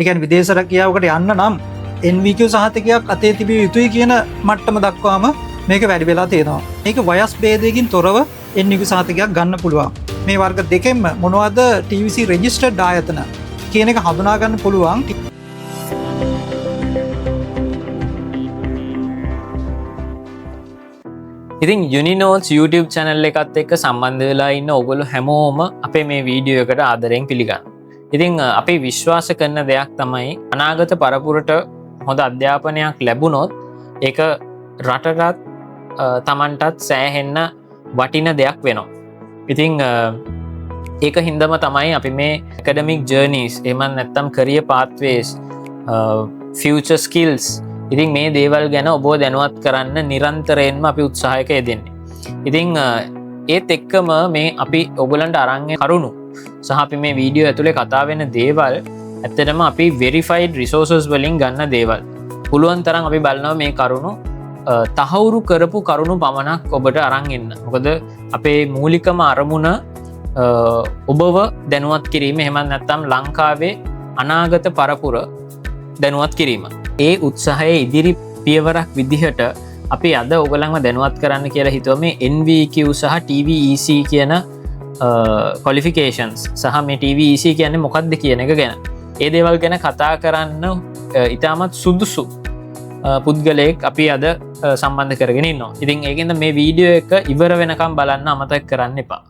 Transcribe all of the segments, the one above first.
ඒ කියන්නේ විදේශ රැකියාවකට යන්න නම් NVQ සහතිකයක් අතේ තිබිය යුතුයි කියන මට්ටම දක්වාම මේක වැඩි වෙලා තියෙනවා. මේක වයස් භේදයකින් තොරව NVQ සහතිකයක් ගන්න පුළුවන්. මේ වර්ග දෙකෙන්ම මොනවද TVC රෙජිස්ටර්ඩ් ආයතන කියන එක හඳුනා ගන්න පුළුවන්. ඉතින් Uninodes YouTube channel එකත් එක්ක සම්බන්ධ වෙලා ඉන්න ඔයගොල්ලෝ හැමෝම අපේ මේ වීඩියෝ එකට ආදරෙන් පිළිගන්නවා. ඉතින් අපි විශ්වාස කරන දෙයක් තමයි අනාගත පරපුරට හොඳ අධ්‍යාපනයක් ලැබුණොත් ඒක රටටත් තමන්ටත් සෑහෙන්න වටින දෙයක් වෙනවා. ඉතින් ඒක හින්දම තමයි අපි මේ academic journeys එහෙම නැත්නම් career pathways future skills ඉතින් මේ දේවල් ගැන ඔබව දැනුවත් කරන්න නිරන්තරයෙන්ම අපි උත්සාහයක යෙදෙන්නේ. ඉතින් ඒත් එක්කම මේ අපි ඔයගලන්ට අරන් කරුණු සහ අපි මේ වීඩියෝ ඇතුලේ කතා වෙන දේවල් ඇත්තටම අපි verified resources වලින් ගන්න දේවල්. පුළුවන් තරම් අපි බලනවා මේ කරුණු තහවුරු කරපු කරුණු පමණක් ඔබට අරන් එන්න. මොකද අපේ මූලිකම අරමුණ ඔබව දැනුවත් කිරීම එහෙම නැත්නම් ලංකාවේ අනාගත පරපුර දැනුවත් කිරීම. ඒ උත්සාහයේ ඉදිරි පියවරක් විදිහට අපි අද ඔයගලන්ව දැනුවත් කරන්න කියලා හිතුවා මේ NVQ සහ TVEC කියන qualifications සහ මේ TVEC කියන්නේ මොකක්ද කියන එක ගැන. ඒ දේවල් ගැන කතා කරන්න ඉතාමත් සුදුසු පුද්ගලයෙක් අපි අද සම්බන්ධ කරගෙන ඉන්නවා. ඉතින් ඒකෙන්ද මේ වීඩියෝ එක ඉවර වෙනකම් බලන්න අමතක කරන්න එපා.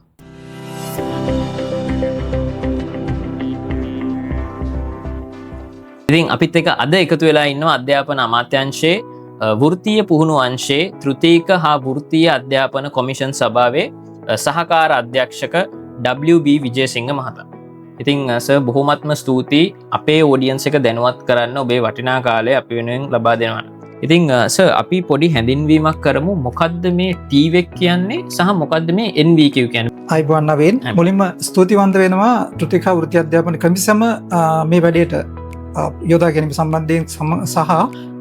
ඉතින් අපිත් එක අද එකතු වෙලා ඉන්නවා අධ්‍යාපන අමාත්‍යාංශයේ වෘත්තීය පුහුණු අංශයේ තෘතීක හා වෘත්තීය අධ්‍යාපන කොමිෂන් සභාවේ සහකාර අධ්‍යක්ෂක WB විජේසිංහ මහතා. ඉතින් සර් බොහොමත්ම ස්තුතියි අපේ ඔඩියන්ස් එක දැනුවත් කරන්න ඔබේ වටිනා කාලය අපි වෙනුවෙන් ලබා දෙනවා. ඉතින් සර් අපි පොඩි හැඳින්වීමක් කරමු මොකද්ද මේ TVEC කියන්නේ සහ මොකද්ද මේ NVQ කියන්නේ? අයිබෝන් නවීන් මුලින්ම ස්තුතිවන්ත වෙනවා තෘතීක වෘත්තීය අධ්‍යාපන කොමිසම මේ වැඩේට යොදා ගැනීම සම්බන්ධයෙන් සහ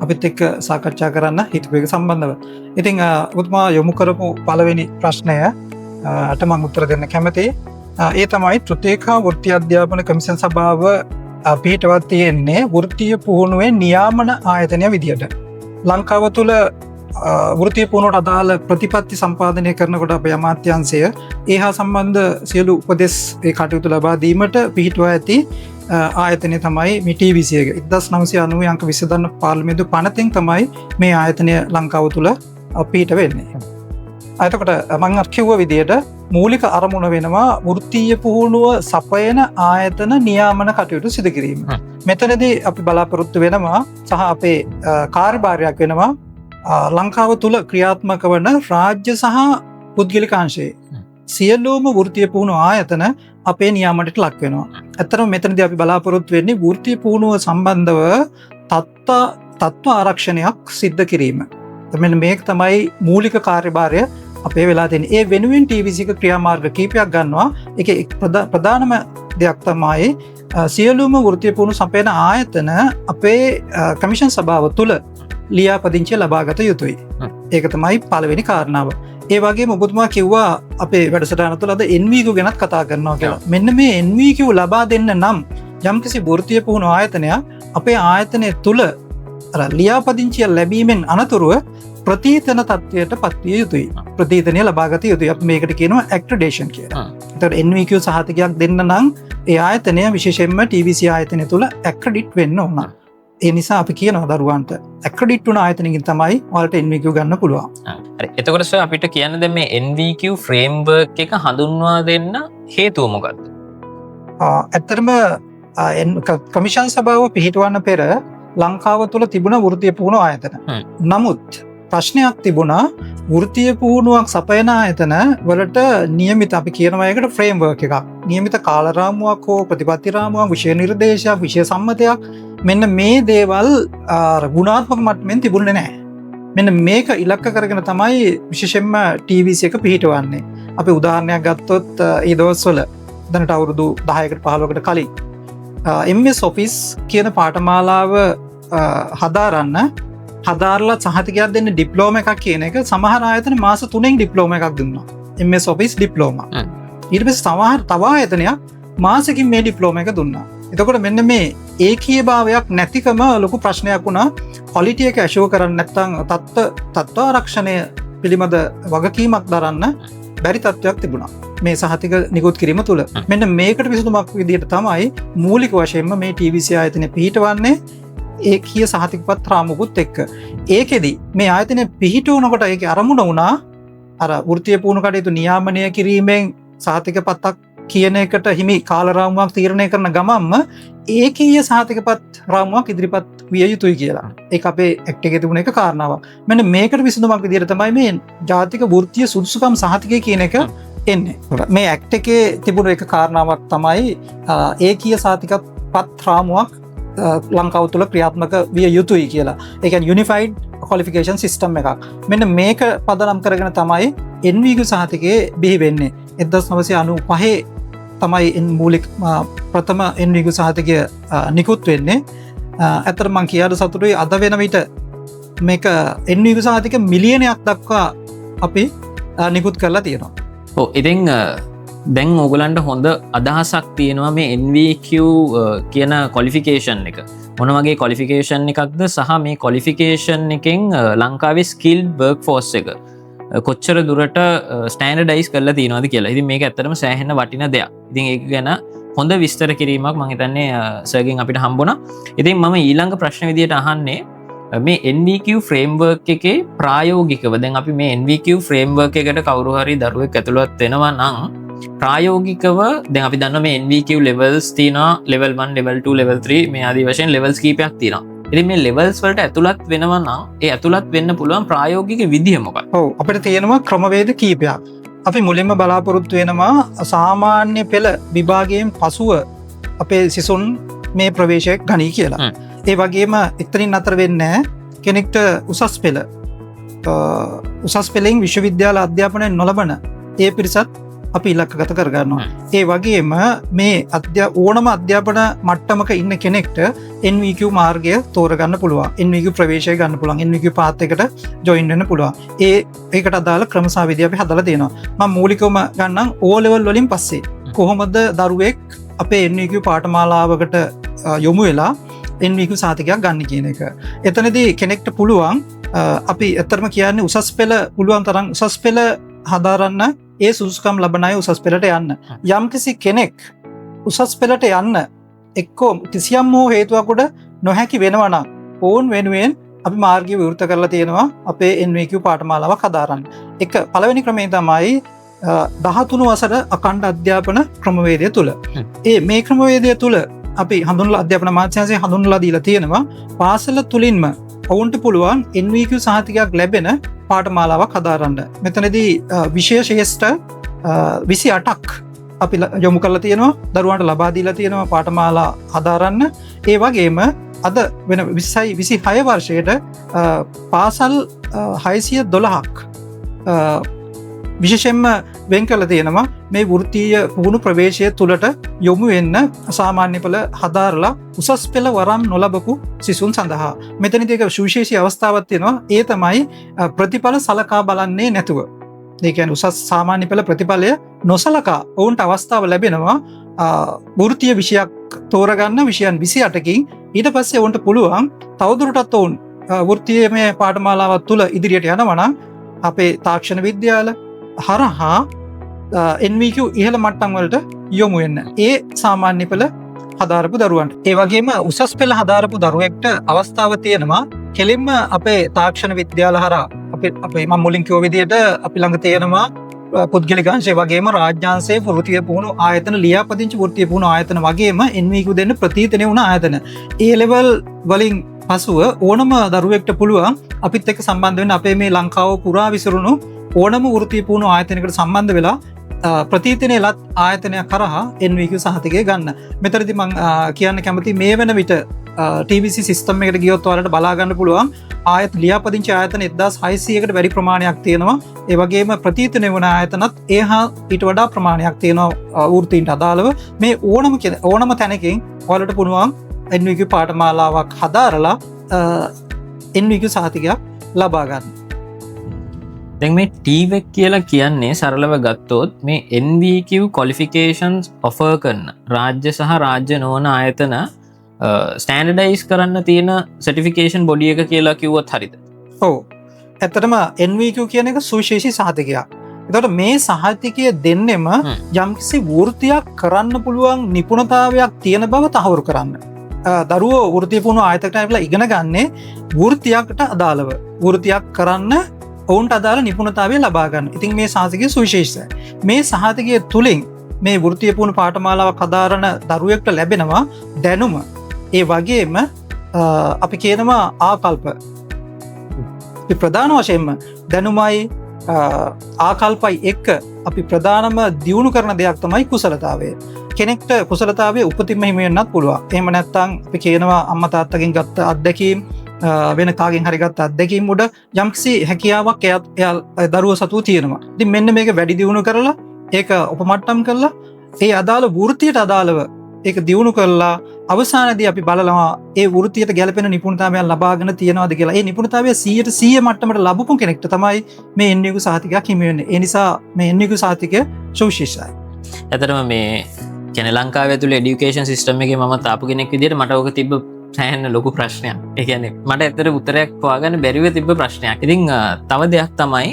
අපිත් එක්ක සාකච්ඡා කරන්න හිතපු එක සම්බන්ධව. ඉතින් ඔබතුමා යොමු කරපු පළවෙනි ප්‍රශ්නයට මම උත්තර දෙන්න කැමතියි. ඒ තමයි තෘතීක වෘත්තීය අධ්‍යාපන කොමිෂන් සභාව පිටවත් තියෙන්නේ වෘත්තීය පුහුණුවේ නියාමන ආයතනය විදියට. ලංකාව තුළ වෘත්තීය පුහුණුවට අදාළ ප්‍රතිපත්ති සම්පාදනය කරනකොට අපේ අමාත්‍යාංශය ඒ හා සම්බන්ධ සියලු උපදෙස් ඒ කටයුතු ලබා දීමට පිහිටුවා ඇති ආයතනය තමයි මේ TVC එක. 1990 අංක 22 පාර්ලිමේන්තු පනතෙන් තමයි මේ ආයතනය ලංකාව තුළ පිහිට වෙන්නේ. එතකොට මම කිව්ව විදිහට මූලික අරමුණ වෙනවා වෘත්තීය පුහුණුව සපයන ආයතන නියාමන කටයුතු සිදු කිරීම. මෙතනදී අපි බලාපොරොත්තු වෙනවා සහ අපේ කාර්යභාරයක් වෙනවා ලංකාව තුළ ක්‍රියාත්මක වන රාජ්‍ය සහ පුද්ගලික අංශයේ සියලුම වෘත්තීය පුහුණු ආයතන අපේ නියාමනයට ලක් වෙනවා. ඇත්තටම මෙතනදී අපි බලාපොරොත්තු වෙන්නේ වෘත්තීය පුහුණුව සම්බන්ධව තත්ත්ව ආරක්ෂණයක් සිද්ධ කිරීම. මෙන්න මේක තමයි මූලික කාර්යභාරය අපේ වෙලා තියෙන්නේ. ඒ වෙනුවෙන් TVC එක ක්‍රියාමාර්ග කීපයක් ගන්නවා. ඒකේ ප්‍රධානම දෙයක් තමයි සියලුම වෘත්තීය පුහුණු සපයන ආයතන අපේ කමිෂන් සභාව තුළ ලියාපදිංචිය ලබාගත යුතුයි. ඒක තමයි පළවෙනි කාරණාව. ඒ වගේම ඔබතුමා කිව්වා අපේ වැඩසටහන තුළ අද NVQ ගැනත් කතා කරනවා කියලා. මෙන්න මේ NVQ ලබා දෙන්න නම් යම්කිසි වෘත්තීය පුහුණු ආයතනයක් අපේ ආයතනය තුළ ලියාපදිංචිය ලැබීමෙන් අනතුරුව ප්‍රතිතන තත්ත්වයට පත්විය යුතුයි. ප්‍රතිතනය ලබාගත යුතුයි. අපි මේකට කියනවා ඇක්‍රඩේෂන් කියලා. එතකොට NVQ සහතිකයක් දෙන්න නම් ඒ ආයතනය විශේෂයෙන්ම TVC ආයතනය තුළ ඇක්‍රඩිට් වෙන්න ඕන. ඒ නිසා අපි කියනවා දරුවන්ට ඇක්‍රඩිට් වුණ ආයතනකින් තමයි ඔයාලට NVQ ගන්න පුළුවන්. හරි. එතකොට සර් අපිට කියන්න දැන් මේ NVQ ෆ්‍රේම්වර්ක් එක හඳුන්වා දෙන්න හේතුව මොකක්ද? ඇත්තටම කමිෂන් සභාව පිහිටවන්න පෙර ලංකාව තුළ තිබුණ වෘත්තීය පුහුණු ආයතන. නමුත් ප්‍රශ්නයක් තිබුණා වෘත්තීය පුහුණුවක් සපයන ආයතන වලට නියමිත අපි කියනවා ඒකට ෆ්‍රේම්වර්ක් එකක්. නියමිත කාලරාමුවක් හෝ ප්‍රතිපත්ති රාමුවක්, විෂය නිර්දේශයක්, විෂය සම්මතයක් මෙන්න මේ දේවල් ගුණාත්මක මට්ටමින් තිබුණේ නැහැ. මෙන්න මේක ඉලක්ක කරගෙන තමයි විශේෂයෙන්ම TVC එක පිහිටවන්නේ. අපි උදාහරණයක් ගත්තොත් ඒ දවස්වල දැනට අවුරුදු 10කට 15කට කලින් MS Office කියන පාඨමාලාව හදාරලා සහතිකයක් දෙන්න ඩිප්ලෝම එකක් කියන එක සමහර ආයතන මාස 3න් ඩිප්ලෝම එකක් දුන්නා. MS Office diploma. ඊට පස්සේ තව ආයතනයක් මාසෙකින් මේ ඩිප්ලෝම එක දුන්නා. එතකොට මෙන්න මේ ඒකීය භාවයක් නැතිකම ලොකු ප්‍රශ්නයක් වුණා. ක්වොලිටි එක ඇෂුව කරන්න නැත්නම් තත්ත්ව ආරක්ෂණය පිළිබඳ වගකීමක් දරන්න බැරි තත්ත්වයක් තිබුණා මේ සහතික නිකුත් කිරීම තුළ. මෙන්න මේකට විසඳුමක් විදිහට තමයි මූලික වශයෙන්ම මේ TBC ආයතනය පිහිටවන්නේ ඒකීය සහතිකපත් රාමුකුත් එක්ක. ඒකෙදි මේ ආයතනය පිහිටවනකොට ඒක අරමුණ වුණා අර වෘත්තීය පුහුණු කටයුතු නියාමනය කිරීමෙන් සහතිකපතක් කියන එකට හිමි කාලරාමුවක් තීරණය කරන ගමන්ම ඒකීය සහතිකපත් රාමුවක් ඉදිරිපත් විය යුතුයි කියලා. ඒක අපේ ඇක්ට් එකේ තිබුණ එක කාරණාවක්. මෙන්න මේකට විසඳුමක් විදිහට තමයි මේ ජාතික වෘත්තීය සුදුසුකම් සහතිකය කියන එක එන්නේ. මේ ඇක්ට් එකේ තිබුණ එක කාරණාවක් තමයි ඒකීය සහතිකපත් රාමුවක් ලංකාව තුළ ක්‍රියාත්මක විය යුතුයි කියලා. ඒ කියන්නේ යුනිෆයිඩ් ක්වොලිෆිකේෂන් සිස්ටම් එකක්. මෙන්න මේක පදනම් කරගෙන තමයි NVQ සහතිකයේ බිහි වෙන්නේ. 1995 තමයි මූලික ප්‍රථම NVQ සහතිකය නිකුත් වෙන්නේ. ඇත්තට මං කියාද සතුටුයි අද වෙන විට මේක NVQ සහතික මිලියනයක් දක්වා අපි නිකුත් කරලා තියෙනවා. ඉතින් දැන් ඕගලන්ට හොඳ අදහසක් තියෙනවා මේ NVQ කියන කොලිෆිකේෂන් එක මොන වගේ කොලිෆිකේෂන් එකක්ද සහ මේ කොලිෆිකේෂන් එකෙන් ලංකාවේ ස්කිල් වර්ක් ෆෝස් එක කොච්චර දුරට ස්ටෑන්ඩඩයිස් කරලා තියෙනවද කියලා. ඉතින් මේක ඇත්තටම සෑහෙන වටින දෙයක්. ඉතින් ඒක ගැන හොඳ විස්තර කිරීමක් මම හිතන්නේ සර්ගෙන් අපිට හම්බුණා. ඉතින් මම ඊළඟ ප්‍රශ්න විදියට අහන්නේ මේ NVQ ෆ්‍රේම්වර්ක් එකේ ප්‍රායෝගිකව දැන් අපි මේ NVQ ෆ්‍රේම්වර්ක් එකට කවුරු හරි දරුවෙක් ඇතුළත් වෙනවා නම් ප්‍රායෝගිකව දැන් අපි දන්නවා මේ NVQ levels තියෙනවා level 1 level 2 level 3 මේ ආදී වශයෙන් levels කීපයක් තියෙනවා. ඉතින් මේ levels වලට ඇතුළත් වෙනවා නම් ඒ ඇතුළත් වෙන්න පුළුවන් ප්‍රායෝගික විදිහ මොකක්ද? ඔව් අපිට තියෙනවා ක්‍රමවේද කීපයක්. අපි මුලින්ම බලාපොරොත්තු වෙනවා සාමාන්‍ය පෙළ විභාගයෙන් පසුව අපේ සිසුන් මේ ප්‍රවේශයක් ගනී කියලා. ඒ වගේම එතනින් අතර වෙන්නේ කෙනෙක්ට උසස් පෙළ පෙළෙන් විශ්වවිද්‍යාල අධ්‍යාපනය නොලබන ඒ පිරිසත් අපි ඉලක්කගත කරගන්නවා. ඒ වගේම මේ ඕනම අධ්‍යාපන මට්ටමක ඉන්න කෙනෙක්ට NVQ මාර්ගය තෝරගන්න පුළුවන්. NVQ ප්‍රවේශය ගන්න පුළුවන්. NVQ පාත් එකට ජොයින් වෙන්න පුළුවන්. ඒකට අදාළ ක්‍රමසාවිදි අපි හදලා තියෙනවා. මම මූලිකවම ගන්නම් O level වලින් පස්සේ කොහොමද දරුවෙක් අපේ NVQ පාඨමාලාවකට යොමු වෙලා NVQ සහතිකයක් ගන්න කියන එක. එතනදී කෙනෙක්ට පුළුවන් අපි ඇත්තටම කියන්නේ උසස් පෙළ පුළුවන් තරම් උසස් පෙළ හදාරන්න ඒ සුදුසුකම් ලබන අය උසස් පෙළට යන්න. යම්කිසි කෙනෙක් උසස් පෙළට යන්න එක්කෝ කිසියම් හෝ හේතුවක් උඩ නොහැකි වෙනවා නම් ඕන් වෙනුවෙන් අපි මාර්ගය විවෘත කරලා තියෙනවා අපේ NVQ පාඨමාලාවක් හදාරන්න. එක පළවෙනි ක්‍රමය තමයි 13 වසර අඛණ්ඩ අධ්‍යාපන ක්‍රමවේදය තුල. මේ ක්‍රමවේදය තුල අපි හඳුන්වලා අධ්‍යාපන අමාත්‍යාංශයෙන් හඳුන්වලා දීලා තියෙනවා පාසල තුලින්ම ඔවුන්ට පුළුවන් NVQ සහතිකයක් ලැබෙන පාඨමාලාවක් හදාරන්න. මෙතනදී විශේෂ ශේෂ්ඨ 28ක් අපි යොමු කරලා තියෙනවා දරුවන්ට ලබා දීලා තියෙනවා පාඨමාලා හදාරන්න. ඒ වගේම අද වෙන 26 වර්ෂයට පාසල් 612ක් විශේෂයෙන්ම වෙන් කරලා තියෙනවා මේ වෘත්තීය පුහුණු ප්‍රවේශය තුලට යොමු වෙන්න සාමාන්‍ය පෙළ හදාරලා උසස් පෙළ වරම් නොලබපු සිසුන් සඳහා. මෙතනදී එක සුවිශේෂී අවස්ථාවක් තියෙනවා. ඒ තමයි ප්‍රතිඵල සලකා බලන්නේ නැතුව. ඒ කියන්නේ උසස් සාමාන්‍ය පෙළ ප්‍රතිඵලය නොසලකා ඔවුන්ට අවස්ථාව ලැබෙනවා වෘත්තීය විෂයක් තෝරගන්න විෂයන් 28කින්. ඊට පස්සේ ඔවුන්ට පුළුවන් තවදුරටත් ඔවුන් වෘත්තීයමය පාඨමාලාවක් තුල ඉදිරියට යනවා නම් අපේ තාක්ෂණ විද්‍යාල හරහා NVQ ඉහළ මට්ටම් වලට යොමු වෙන්න. ඒ සාමාන්‍ය පෙළ හදාරපු දරුවන්ට. ඒ වගේම උසස් පෙළ හදාරපු දරුවෙක්ට අවස්ථාව තියෙනවා කෙලින්ම අපේ තාක්ෂණ විද්‍යාල හරහා අපේ මම මුලින් කිව්ව විදිහට අපි ළඟ තියෙනවා පුද්ගලික අංශය වගේම රාජ්‍යාංශයේ වෘත්තීය පුහුණු ආයතන ලියාපදිංචි වෘත්තීය පුහුණු ආයතන වගේම NVQ දෙන්න ප්‍රතිතනෙ වුණ ආයතන. ඒ ලෙවල් වලින් පසුව ඕනම දරුවෙක්ට පුළුවන් අපිත් එක්ක සම්බන්ධ වෙන්න අපේ මේ ලංකාව පුරා විසිරුණු ඕනම වෘත්තීය පුහුණු ආයතනයකට සම්බන්ධ වෙලා ප්‍රතිතනෙ ලත් ආයතනයක් කරහා NVQ සහතිකය ගන්න. මෙතනදී මම කියන්න කැමති මේ වෙන විට TBC සිස්ටම් එකට ගියොත් ඔයාලට බලා ගන්න පුළුවන් ලියාපදිංචි ආයතන 1600කට වැඩි ප්‍රමාණයක් තියෙනවා. ඒ වගේම ප්‍රතිතනෙ වන ආයතනත් ඒහා ඊට වඩා ප්‍රමාණයක් තියෙනවා වෘත්තීන්ට අදාළව. මේ ඕනම තැනකින් ඔයාලට පුළුවන් NVQ පාඨමාලාවක් හදාරලා NVQ සහතිකයක් ලබා ගන්න. දැන් මේ ටීවෙක් කියලා කියන්නේ සරලව ගත්තොත් මේ NVQ qualifications offer කරන රාජ්‍ය සහ රාජ්‍ය නොවන ආයතන ස්ටෑන්ඩඩයිස් කරන්න තියෙන සර්ටිෆිකේෂන් බොඩි එක කියලා කිව්වොත් හරිද? ඔව්. ඇත්තටම NVQ කියන එක සුවිශේෂී සහතිකයක්. එතකොට මේ සහතිකය දෙන්නෙම යම්කිසි වෘත්තියක් කරන්න පුළුවන් නිපුණතාවයක් තියෙන බව තහවුරු කරන්න. දරුවෝ වෘත්තිය පුහුණු ආයතනයකට ඇවිල්ලා ඉගෙන ගන්නේ වෘත්තියකට අදාළව. වෘත්තියක් කරන්න ඔවුන්ට අදාළ නිපුණතාවය ලබා ගන්න. ඉතින් මේ සහතිකය සුවිශේෂයි. මේ සහතිකය තුලින් මේ වෘත්තීය පුහුණු පාඨමාලාවක් හදාරන දරුවෙක්ට ලැබෙනවා දැනුම. ඒ වගේම අපි කියනවා ආකල්ප. ප්‍රධාන වශයෙන්ම දැනුමයි ආකල්පයි එක්ක අපි ප්‍රධානම දියුණු කරන දෙයක් තමයි කුසලතාවය. කෙනෙක්ට කුසලතාවය උපතින්ම හිමි වෙන්නත් පුළුවන්. එහෙම නැත්නම් අපි කියනවා අම්මා තාත්තගෙන් ගත්ත අත්දැකීම් වෙන කාගෙන් හරි ගත්ත අත්දැකීම් උඩ යම්කිසි හැකියාවක් එයා දරුවෝ සතුව තියෙනවා. ඉතින් මෙන්න මේක වැඩි දියුණු කරලා ඒක උපමට්ටම් කරලා ඒ අදාළ වෘත්තියට අදාළව ඒක දියුණු කරලා අවසානයේදී අපි බලනවා ඒ වෘත්තියට ගැලපෙන නිපුණතාවයන් ලබාගෙන තියෙනවද කියලා. ඒ නිපුණතාවය 100% මට්ටමට ලැබපු කෙනෙක්ට තමයි මේ NVQ සහතිකයක් හිමි වෙන්නේ. ඒ නිසා මේ NVQ සහතිකය සුවිශේෂයි. ඇත්තටම මේ කියන්නේ ලංකාවේ ඇතුළේ এডুকেෂන් සිස්ටම් එකේ මම තාපු කෙනෙක් විදිහට මට ඕක තිබ්බ සෑහෙන ලොකු ප්‍රශ්නයක්. ඒ කියන්නේ මට ඇත්තට උත්තරයක් හොයාගන්න බැරිව තිබ්බ ප්‍රශ්නයක්. ඉතින් තව දෙයක් තමයි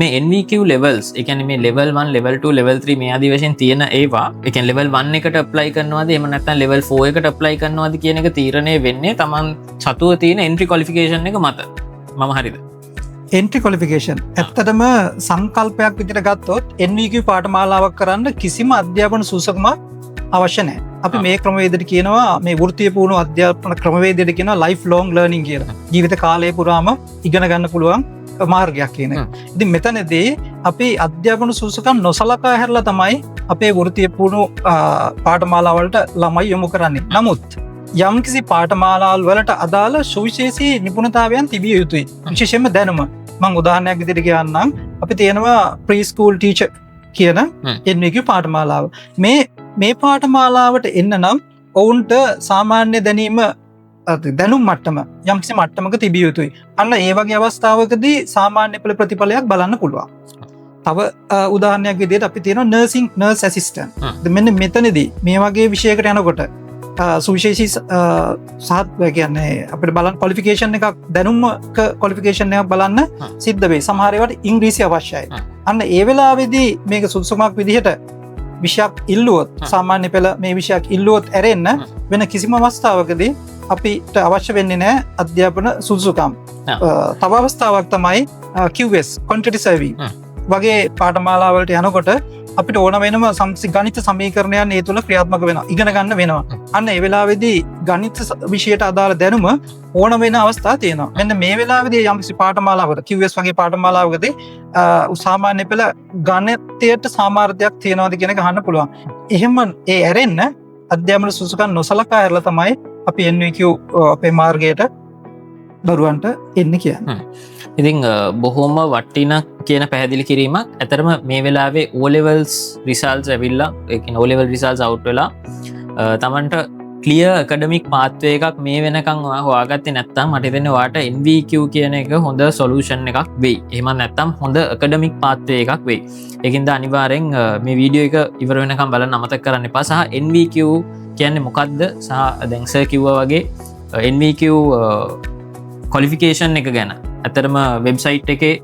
මේ NVQ levels. ඒ කියන්නේ මේ level 1, level 2, level 3 මේ ආදී වශයෙන් තියෙන ඒවා. ඒ කියන්නේ level 1 එකට apply කරනවාද එහෙම නැත්නම් level 4 එකට apply කරනවාද කියන එක තීරණය වෙන්නේ Taman සතුව තියෙන entry qualification එක මත. මම හරිද? entry qualification ඇත්තටම සංකල්පයක් විදිහට ගත්තොත් NVQ පාඨමාලාවක් කරන්න කිසිම අධ්‍යාපන සුසුකමක් අවශ්‍ය නැහැ. අපි මේ ක්‍රමවේදයට කියනවා මේ වෘත්තීය පුහුණු අධ්‍යාපන ක්‍රමවේදයට කියනවා life long learning කියලා. ජීවිත කාලය පුරාම ඉගෙන ගන්න පුළුවන් මාර්ගයක් කියන එක. ඉතින් මෙතනදී අපි අධ්‍යාපන සුසුකම් නොසලකා හැරලා තමයි අපේ වෘත්තීය පුහුණු පාඨමාලා වලට ළමයි යොමු කරන්නේ. නමුත් යම්කිසි පාඨමාලාවල් වලට අදාළ සුවිශේෂී නිපුණතාවයන් තිබිය යුතුයි. විශේෂයෙන්ම දැනුම. මම උදාහරණයක් විදිහට කියන්නම්. අපි තියෙනවා pre school teacher කියන NVQ පාඨමාලාව. මේ පාඨමාලාවට එන්න නම් ඔවුන්ට සාමාන්‍ය දැනුම් මට්ටම යම්කිසි මට්ටමක තිබිය යුතුයි. අන්න ඒ වගේ අවස්ථාවකදී සාමාන්‍ය පෙළ ප්‍රතිඵලයක් බලන්න පුළුවන්. තව උදාහරණයක් විදිහට අපි තියෙනවා nurse assistant. මෙන්න මෙතනදී මේ වගේ විෂයකට යනකොට සුවිශේෂී කියන්නේ අපිට බලන්න ක්වොලිෆිකේෂන් එකක් දැනුමක ක්වොලිෆිකේෂන් එකක් බලන්න සිද්ධ වෙයි. සමහර ඒවාට ඉංග්‍රීසි අවශ්‍යයි. අන්න ඒ වෙලාවේදී මේක සුදුසුමක් විදිහට විෂයක් ඉල්ලුවොත් සාමාන්‍ය පෙළ මේ විෂයක් ඉල්ලුවොත් ඇරෙන්න වෙන කිසිම අවස්ථාවකදී අපිට අවශ්‍ය වෙන්නේ නැහැ අධ්‍යාපන සුදුසුකම්. තව අවස්ථාවක් තමයි QS quantity survey වගේ පාඨමාලාවලට යනකොට අපිට ඕන වෙනම ගණිත සමීකරණයන් ඒ තුළ ක්‍රියාත්මක වෙනවා. ඉගෙන ගන්න වෙනවා. අන්න ඒ වෙලාවේදී ගණිත විෂයට අදාළ දැනුම ඕන වෙන අවස්ථා තියෙනවා. මෙන්න මේ වෙලාවේදී යම්කිසි පාඨමාලාවකට QS වගේ පාඨමාලාවකදී සාමාන්‍ය පෙළ ගණිතයට සාමාර්ථයක් තියෙනවද කියන එක අහන්න පුළුවන්. එහෙම ඒ ඇරෙන්න අධ්‍යාපන සුසුකම් නොසලකා හැරලා තමයි අපි NVQ අපේ මාර්ගයට දරුවන්ට එන්න කියන්නේ. ඉතින් බොහොම වටින කියන පැහැදිලි කිරීමක්. ඇතරම මේ වෙලාවේ O-levels results ඇවිල්ලා ඒ කියන්නේ O-level results out වෙලා තමන්ට clear academic pathway එකක් මේ වෙනකන් හොයාගත්තේ නැත්නම් මට හිතෙන්නේ ඔයාට NVQ කියන එක හොඳ solution එකක් වෙයි. එහෙම නැත්නම් හොඳ academic pathway එකක් වෙයි. ඒකින්ද අනිවාර්යෙන් මේ වීඩියෝ එක ඉවර වෙනකන් බලන්න අමතක කරන්න එපා. සහ NVQ කියන්නේ මොකක්ද සහ දැන් සර් කිව්වා වගේ NVQ qualification එක ගැන ඇතරම වෙබ්සයිට් එකේ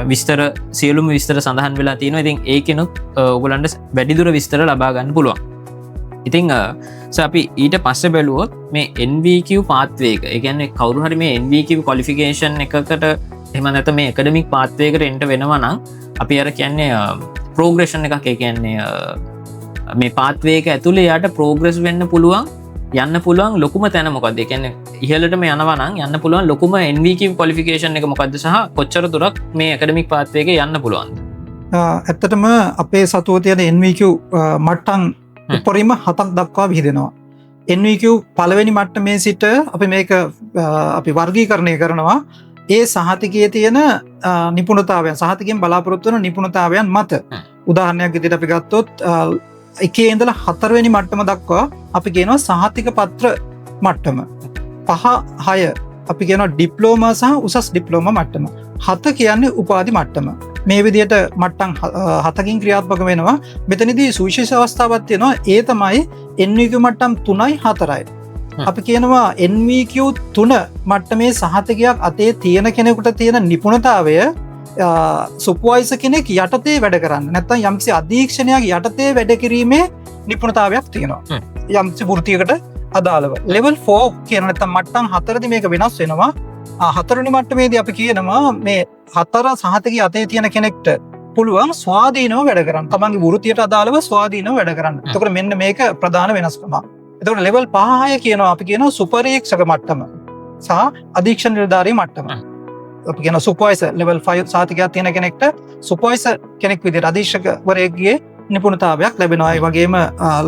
විස්තර සියලුම විස්තර සඳහන් වෙලා තියෙනවා. ඉතින් ඒකෙනුත් ඔයගලන්ට වැඩිදුර විස්තර ලබා ගන්න පුළුවන්. ඉතින් අපි ඊට පස්සේ බැලුවොත් මේ NVQ pathway එක, ඒ කියන්නේ කවුරු හරි මේ NVQ qualification එකකට එහෙම නැත්නම් මේ academic pathway එකට එන්න වෙනවා නම් අපි අර කියන්නේ progression එකක්. ඒ කියන්නේ මේ pathway එක ඇතුලේ යාට progress වෙන්න පුළුවන්, යන්න පුළුවන් ලොකුම තැන මොකක්ද? ඒ කියන්නේ ඉහළටම යනවා නම් යන්න පුළුවන් ලොකුම NVQ qualification එක මොකක්ද සහ කොච්චර දුරක් මේ academic pathway එකේ යන්න පුළුවන්ද? ඇත්තටම අපේ සතුව තියෙන NVQ මට්ටම් උපරිම 7ක් දක්වා විහිදෙනවා. NVQ පළවෙනි මට්ටමේ සිට අපි මේක අපි වර්ගීකරණය කරනවා ඒ සහතිකයේ තියෙන නිපුණතාවයන්, සහතිකයෙන් බලාපොරොත්තු වෙන නිපුණතාවයන් මත. උදාහරණයක් විදිහට අපි ගත්තොත් එකේ ඉඳලා 4 වෙනි මට්ටම දක්වා අපි කියනවා සහතික පත්‍ර මට්ටම. 5, 6 අපි කියන ඩිප්ලෝමා සහ උසස් ඩිප්ලෝමා මට්ටම. 7 කියන්නේ උපාධි මට්ටම. මේ විදිහට මට්ටම් 7කින් ක්‍රියාත්මක වෙනවා. මෙතනදී සුවිශේෂ අවස්ථාවක් තියෙනවා. ඒ තමයි NVQ මට්ටම් 3යි 4යි. අපි කියනවා NVQ 3 මට්ටමේ සහතිකයක් අතේ තියෙන කෙනෙකුට තියෙන නිපුණතාවය සුපර්වයිසර් කෙනෙක් යටතේ වැඩ කරන්න. නැත්නම් යම්කිසි අධීක්ෂණයක් යටතේ වැඩ කිරීමේ නිපුණතාවයක් තියෙනවා. යම්කිසි වෘත්තියකට අදාළව. level 4 කියන නැත්නම් මට්ටම් 4දී මේක වෙනස් වෙනවා. 4 වෙනි මට්ටමේදී අපි කියනවා මේ 4 සහතිකය අතේ තියෙන කෙනෙක්ට පුළුවන් ස්වාධීනව වැඩ කරන්න. තමන්ගේ වෘත්තියට අදාළව ස්වාධීනව වැඩ කරන්න. එතකොට මෙන්න මේක ප්‍රධාන වෙනස්කම. එතකොට level 5 කියනවා අපි කියනවා සුපරීක්ෂක මට්ටම සහ අධීක්ෂණ නිලධාරී මට්ටම. අපි කියන සුපර්වයිසර් level 5 සහතිකයක් තියෙන කෙනෙක්ට සුපර්වයිසර් කෙනෙක් විදිහට අධීක්ෂකවරයෙක්ගේ නිපුණතාවයක් ලැබෙනවා. ඒ වගේම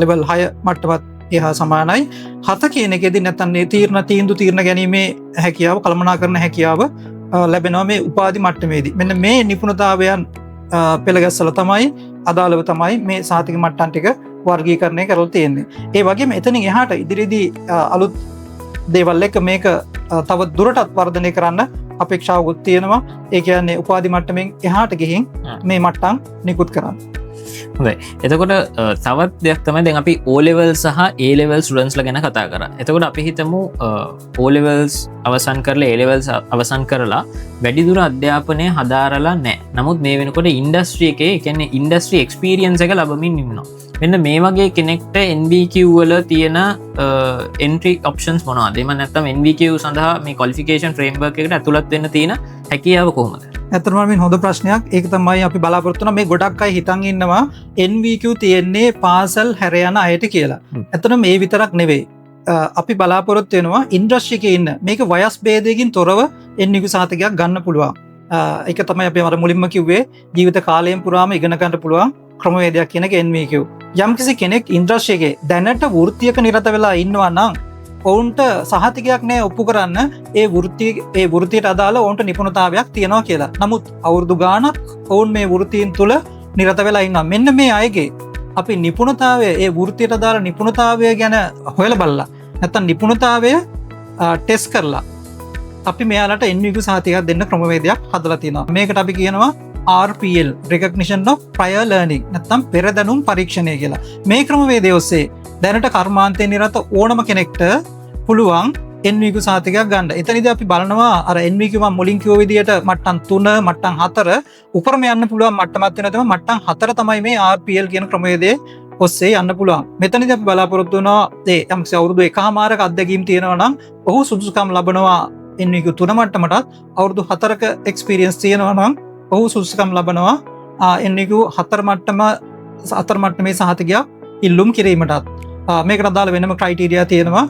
level 6 මට්ටමත් එහා සමානයි. 7 කියන එකේදී නැත්නම් තීන්දුව ගැනීමේ හැකියාව, කළමනාකරන හැකියාව ලැබෙනවා මේ උපාධි මට්ටමේදී. මෙන්න මේ නිපුණතාවයන් පෙළගැස්සලා තමයි අදාළව තමයි මේ සහතික මට්ටම් ටික වර්ගීකරණය කරලා තියෙන්නේ. ඒ වගේම එතනින් එහාට ඉදිරියේදී අලුත් දේවල් එක මේක තව දුරටත් වර්ධනය කරන්න අපේක්ෂාවකුත් තියෙනවා. ඒ කියන්නේ උපාධි මට්ටමින් එහාට ගිහින් මේ මට්ටම් නිකුත් කරන්න. හොඳයි. එතකොට තවත් දෙයක් තමයි දැන් අපි O level සහ A level students ලා ගැන කතා කරා. එතකොට අපි හිතමු O levels අවසන් කරලා A levels අවසන් කරලා වැඩිදුර අධ්‍යාපනය හදාරලා නැහැ. නමුත් මේ වෙනකොට ඉන්ඩස්ට්‍රි එකේ කියන්නේ ඉන්ඩස්ට්‍රි එක්ස්පීරියන්ස් එක ලබමින් ඉන්නවා. මෙන්න මේ වගේ කෙනෙක්ට NVQ වල තියෙන entry options මොනවද? එහෙම නැත්නම් NVQ සඳහා මේ qualification framework එකට ඇතුළත් වෙන්න තියෙන හැකියාව කොහොමද? ඇත්තටම මේ හොඳ ප්‍රශ්නයක්. ඒක තමයි අපි බලාපොරොත්තු වෙන මේ ගොඩක් අය හිතන් ඉන්නවා NVQ තියෙන්නේ පාසල් හැර යන අයට කියලා. ඇත්තටම මේ විතරක් නෙවෙයි. අපි බලාපොරොත්තු වෙනවා ඉන්ඩස්ට්‍රි එකේ ඉන්න මේක වයස් භේදයකින් තොරව NVQ සහතිකයක් ගන්න පුළුවන්. ඒක තමයි අපි අර මුලින්ම කිව්වේ ජීවිත කාලයෙන් පුරාම ඉගෙන ගන්න පුළුවන් ක්‍රමවේදයක් කියන එක NVQ. යම්කිසි කෙනෙක් ඉන්ඩස්ට්‍රි එකේ දැනට වෘත්තියක නිරත වෙලා ඉන්නවා නම් ඔවුන්ට සහතිකයක් නෑ ඔප්පු කරන්න ඒ වෘත්තියට අදාළ ඔවුන්ට නිපුණතාවයක් තියෙනවා කියලා. නමුත් අවුරුදු ගාණක් ඔවුන් මේ වෘත්තීන් තුල නිරත වෙලා ඉන්නවා. මෙන්න මේ අයගේ අපි නිපුණතාවය ඒ වෘත්තියට අදාළ නිපුණතාවය ගැන හොයලා බලලා නැත්නම් නිපුණතාවය ටෙස්ට් කරලා අපි මෙයාලට NVQ සහතිකයක් දෙන්න ක්‍රමවේදයක් හදලා තියෙනවා. මේකට අපි කියනවා RPL recognition of prior learning නැත්නම් පෙර දැනුම් පරීක්ෂණය කියලා. මේ ක්‍රමවේදය ඔස්සේ දැනට කර්මාන්තයේ නිරත ඕනම කෙනෙක්ට පුළුවන් NVQ සහතිකයක් ගන්න. එතනදී අපි බලනවා අර NVQ මම මුලින් කිව්ව විදිහට මට්ටම් 3 මට්ටම් 4 උපරම යන්න පුළුවන් මට්ටමක් වෙනවා තමයි මට්ටම් 4 තමයි මේ RPL කියන ක්‍රමවේදයේ ඔස්සේ යන්න පුළුවන්. මෙතනදී අපි බලාපොරොත්තු වෙනවා ඒ යම්කිසි අවුරුදු 1කමාරක අත්දැකීම් තියෙනවා නම් ඔහු සුදුසුකම් ලබනවා NVQ 3 මට්ටමටත් අවුරුදු 4ක එක්ස්පීරියන්ස් තියෙනවා නම් ඔහු සුදුසුකම් ලබනවා NVQ 4 මට්ටමේ සහතිකයක් ඉල්ලුම් කිරීමටත්. මේකට අදාළ වෙනම ක්‍රයිටීරියා තියෙනවා.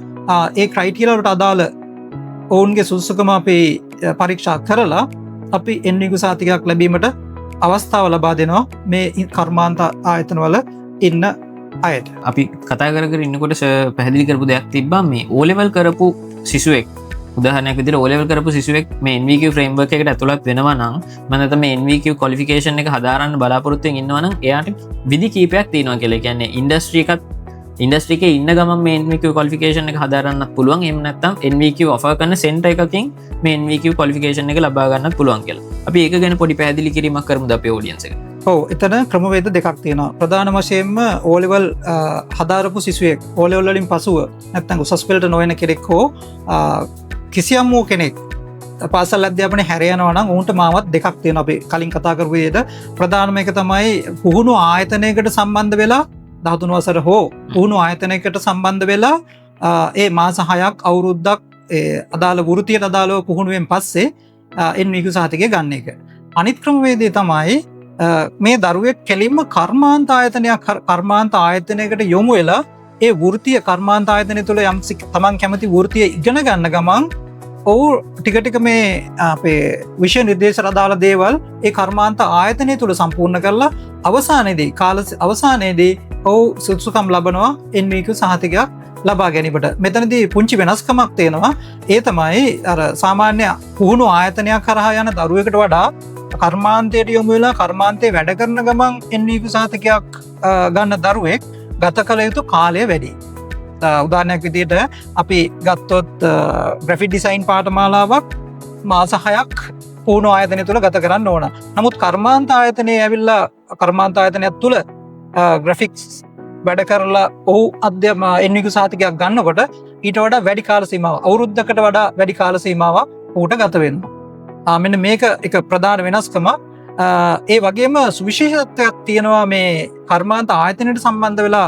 ඒ ක්‍රයිටීරියා වලට අදාළ ඔවුන්ගේ සුදුසුකම අපි පරීක්ෂා කරලා අපි NVQ සහතිකයක් ලැබීමට අවස්ථාව ලබා දෙනවා මේ කර්මාන්ත ආයතනවල ඉන්න අයට. අපි කතා කර ඉන්නකොට පැහැදිලි කරපු දෙයක් තිබ්බා මේ O level කරපු සිසුවෙක් උදාහරණයක් විදිහට O level කරපු සිසුවෙක් මේ NVQ framework එකට ඇතුළත් වෙනවා නම් මම මේ NVQ qualification එක හදාරන්න බලාපොරොත්තු වෙන ඉන්නවා නම් එයාට විධි කීපයක් තියෙනවා කියලා. කියන්නේ ඉන්ඩස්ට්‍රි එකේ ඉන්න ගමන් මේ NVQ qualification එක හදාරන්නත් පුළුවන්. එහෙම නැත්නම් NVQ offer කරන center එකකින් මේ NVQ qualification එක ලබා ගන්නත් පුළුවන් කියලා. අපි ඒක ගැන පොඩි පැහැදිලි කිරීමක් කරමුද අපේ audience එකට? ඔව්, එතන ක්‍රමවේද දෙකක් තියෙනවා. ප්‍රධාන වශයෙන්ම O level හදාරපු සිසුවෙක් O level වලින් පසුව නැත්නම් උසස් පෙළට නොවන කෙනෙක් හෝ කිසියම් වූ කෙනෙක් පාසල් අධ්‍යාපනය හැර යනවා නම් ඔවුන්ට මාවත් දෙකක් තියෙනවා. අපි කලින් කතා කරපු විදිහට ප්‍රධානම එක තමයි පුහුණු ආයතනයකට සම්බන්ධ වෙලා 13 වසර හෝ පුහුණු ආයතනයකට සම්බන්ධ වෙලා ඒ මාස 6ක් අවුරුද්දක් අදාළ වෘත්තියට අදාළව පුහුණුවෙන් පස්සේ NVQ සහතිකය ගන්න එක. අනිත් ක්‍රමවේදය තමයි මේ දරුවෙක් කෙලින්ම කර්මාන්ත ආයතනයකට යොමු වෙලා ඒ වෘත්තිය කර්මාන්ත ආයතනය තුළ යම් තමන් කැමති වෘත්තිය ඉගෙන ගන්න ගමන් ඔහු ටික ටික මේ අපේ විෂය නිර්දේශ අදාළ දේවල් ඒ කර්මාන්ත ආයතනය තුළ සම්පූර්ණ කරලා අවසානයේදී ඔහු සුදුසුකම් ලබනවා NVQ සහතිකයක් ලබා ගැනීමට. මෙතනදී පුංචි වෙනස්කමක් තියෙනවා. ඒ තමයි අර සාමාන්‍ය පුහුණු ආයතනයක් කරහා යන දරුවෙකුට වඩා කර්මාන්තයට යොමු වෙලා කර්මාන්තයේ වැඩ කරන ගමන් NVQ සහතිකයක් ගන්න දරුවෙක් ගත කළ යුතු කාලය වැඩි. උදාහරණයක් විදිහට අපි ගත්තොත් ග්‍රැෆික් ඩිසයින් පාඨමාලාවක් මාස 6ක් පුහුණු ආයතනය තුළ ගත කරන්න ඕන. නමුත් කර්මාන්ත ආයතනයේ ඇවිල්ලා කර්මාන්ත ආයතනයක් තුළ ග්‍රැෆික්ස් වැඩ කරලා ඔහු NVQ සහතිකයක් ගන්නකොට ඊට වඩා වැඩි කාල සීමාවක් අවුරුද්දකට වඩා වැඩි කාල සීමාවක් ඌට ගත වෙනවා. මෙන්න මේක එක ප්‍රධාන වෙනස්කම. ඒ වගේම සුවිශේෂත්වයක් තියෙනවා මේ කර්මාන්ත ආයතනයට සම්බන්ධ වෙලා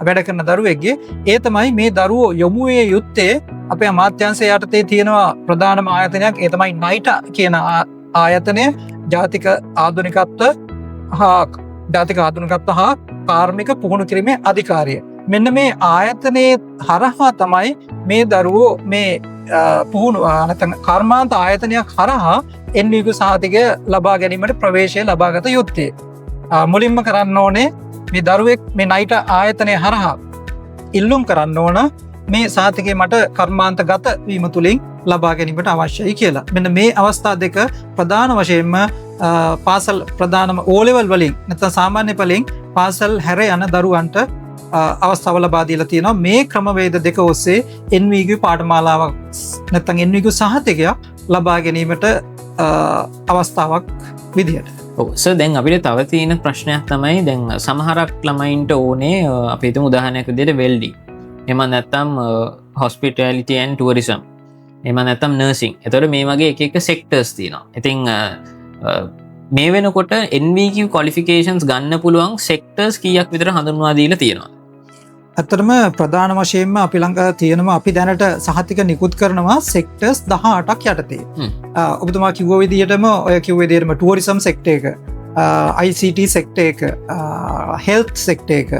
වැඩ කරන දරුවෙක්ගේ. ඒ තමයි මේ දරුවෝ යොමු විය යුත්තේ අපේ අමාත්‍යාංශය යටතේ තියෙනවා ප්‍රධානම ආයතනයක්. ඒ තමයි NITA කියන ආයතනය. ජාතික ආධුනිකත්ව හා කාර්මික පුහුණු කිරීමේ අධිකාරිය. මෙන්න මේ ආයතනයේ හරහා තමයි මේ දරුවෝ මේ පුහුණු නැත්නම් කර්මාන්ත ආයතනයක් හරහා NVQ සහතිකය ලබා ගැනීමට ප්‍රවේශය ලබාගත යුත්තේ. මුලින්ම කරන්න ඕනේ මේ දරුවෙක් මේ NITA ආයතනය හරහා ඉල්ලුම් කරන්න ඕන මේ සහතිකය මට කර්මාන්ත ගත වීම තුලින් ලබා ගැනීමට අවශ්‍යයි කියලා. මෙන්න මේ අවස්ථා දෙක ප්‍රධාන වශයෙන්ම පාසල් ප්‍රධානම O-level වලින් නැත්නම් සාමාන්‍ය පෙළෙන් පාසල් හැර යන දරුවන්ට අවස්ථාව ලබා දීලා තියෙනවා. මේ ක්‍රමවේද දෙක ඔස්සේ NVQ පාඨමාලාවක් නැත්නම් NVQ සහතිකයක් ලබා ගැනීමට අවස්ථාවක් විදිහට. දැන් අපිට තව තියෙන ප්‍රශ්නයක් තමයි දැන් සමහරක් ළමයින්ට ඕනේ අපි හිතමු උදාහරණයක් විදිහට වෙල්ඩින්. එහෙම නැත්නම් hospitality and tourism. එහෙම නැත්නම් nursing. එතකොට මේ වගේ එක sectors තියෙනවා. ඉතින් මේ වෙනකොට NVQ qualifications ගන්න පුළුවන් sectors කීයක් විතර හඳුන්වා දීලා තියෙනවා? ඇත්තටම ප්‍රධාන වශයෙන්ම අපි ළඟ තියෙනවා අපි දැනට සහතික නිකුත් කරනවා sectors 18ක් යටතේ. ඔබතුමා කිව්ව විදිහටම ඔය කිව්ව විදිහටම tourism sector එක, ICT sector එක, health sector එක,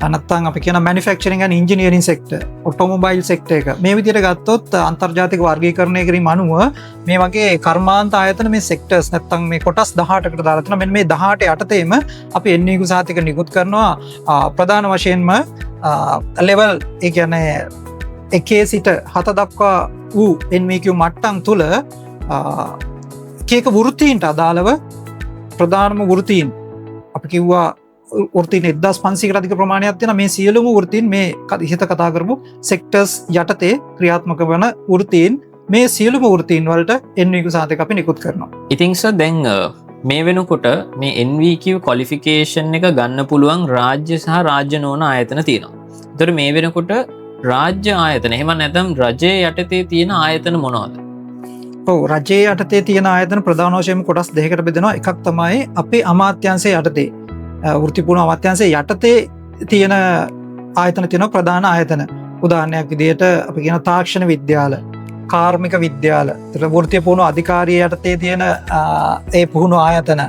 නැත්නම් අපි කියන manufacturing and engineering sector, automobile sector එක. මේ විදිහට ගත්තොත් අන්තර්ජාතික වර්ගීකරණය කිරීම අනුව මේ වගේ කර්මාන්ත ආයතන මේ sectors නැත්නම් මේ කොටස් 18කට දාලා තියෙනවා. මෙන්න මේ 18 යටතේම අපි NVQ සහතික නිකුත් කරනවා. ප්‍රධාන වශයෙන්ම level ඒ කියන්නේ 1 සිට 7 දක්වා වූ NVQ මට්ටම් තුල එක වෘත්තීන්ට අදාළව ප්‍රධානම වෘත්තීන් අපි කිව්වා වෘත්තීන් 1500කට අධික ප්‍රමාණයක් තියෙනවා. මේ සියලුම වෘත්තීන් මේ ඉහත කතා කරපු sectors යටතේ ක්‍රියාත්මක වන වෘත්තීන් මේ සියලුම වෘත්තීන් වලට NVQ සහතික අපි නිකුත් කරනවා. ඉතින් සර් දැන් මේ වෙනකොට මේ NVQ qualification එක ගන්න පුළුවන් රාජ්‍ය සහ රාජ්‍ය නොවන ආයතන තියෙනවා. ඒතර මේ වෙනකොට රාජ්‍ය ආයතන එහෙම නැත්නම් රජයේ යටතේ තියෙන ආයතන මොනවද? ඔව් රජයේ යටතේ තියෙන ආයතන ප්‍රධාන වශයෙන් කොටස් දෙකකට බෙදෙනවා. එකක් තමයි අපේ අමාත්‍යාංශය යටතේ වෘත්තිපූර්ණ අමාත්‍යාංශය යටතේ තියෙන ආයතන තියෙනවා ප්‍රධාන ආයතන. උදාහරණයක් විදිහට අපි කියන තාක්ෂණ විද්‍යාල, කාර්මික විද්‍යාල, වෘත්තිපූර්ණ අධිකාරිය යටතේ තියෙන ඒ පුහුණු ආයතන,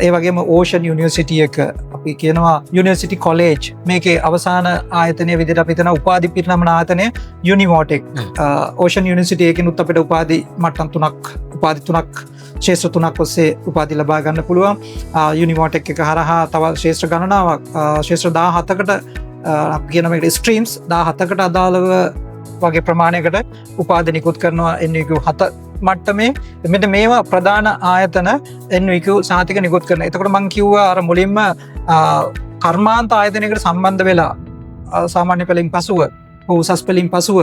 ඒ වගේම ඕෂන් යුනිවර්සිටි එක අපි කියනවා යුනිවර්සිටි කොලේජ්. මේකේ අවසාන ආයතනය විදිහට අපි හිතන උපාධි පිරිනමන ආයතනය යුනිමෝටෙක්. ඕෂන් යුනිවර්සිටි එකකිනුත් අපිට උපාධි මට්ටම් 3ක් ශේෂ්ත්‍ර 3ක් ඔස්සේ උපාධි ලබා ගන්න පුළුවන්. යුනිමෝටෙක් එක හරහා තව ශේෂ්ත්‍ර ගණනාවක් ශේෂ්ත්‍ර 17කට අපි කියන මේකට ස්ට්‍රීම්ස් 17කට අදාළව වගේ ප්‍රමාණයකට උපාධි නිකුත් කරනවා NVQ 7 මට්ටමේ. මෙන්න මේවා ප්‍රධාන ආයතන NVQ සහතික නිකුත් කරන. එතකොට මම කිව්වා අර මුලින්ම කර්මාන්ත ආයතනයකට සම්බන්ධ වෙලා සාමාන්‍ය පෙළෙන් පසුව උසස් පෙළෙන් පසුව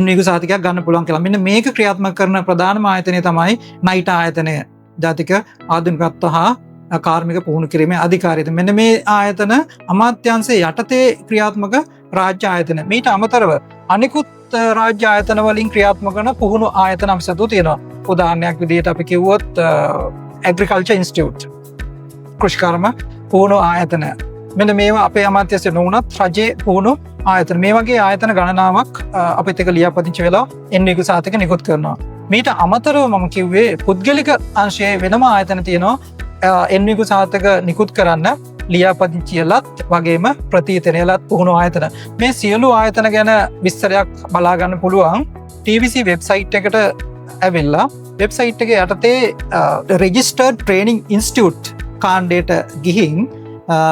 NVQ සහතිකයක් ගන්න පුළුවන් කියලා. මෙන්න මේක ක්‍රියාත්මක කරන ප්‍රධානම ආයතනය තමයි NITA ආයතනය. ජාතික ආධුනිකත්ව හා කාර්මික පුහුණු කිරීමේ අධිකාරිය. මෙන්න මේ ආයතන අමාත්‍යාංශයේ යටතේ ක්‍රියාත්මක රාජ්‍ය ආයතන. මීට අමතරව අනිකුත් රාජ්‍ය ආයතන වලින් ක්‍රියාත්මක කරන පුහුණු ආයතන අපසතු තියෙනවා. උදාහරණයක් විදිහට අපි කිව්වොත් ඇග්‍රිකල්චර් ඉන්ස්ටිටියුට්, කෘෂිකර්ම පුහුණු ආයතන. මෙන්න මේවා අපේ අමාත්‍යාංශය නොවුනත් රජයේ පුහුණු ආයතන. මේ වගේ ආයතන ගණනාවක් අපිත් එක ලියාපදිංචි වෙලා NVQ සහතික නිකුත් කරනවා. මීට අමතරව මම කිව්වේ පුද්ගලික අංශයේ වෙනම ආයතන තියෙනවා NVQ සහතික නිකුත් කරන්න ලියාපදිංචියලත් වගේම ප්‍රතිතනයලත් පුහුණු ආයතන. මේ සියලු ආයතන ගැන විස්තරයක් බලාගන්න පුළුවන් TVC වෙබ්සයිට් එකට ඇවිල්ලා. වෙබ්සයිට් එක යටතේ රෙජිස්ටර්ඩ් ට්‍රේනිං ඉන්ස්ටිටියුට් කාණ්ඩයට ගිහින්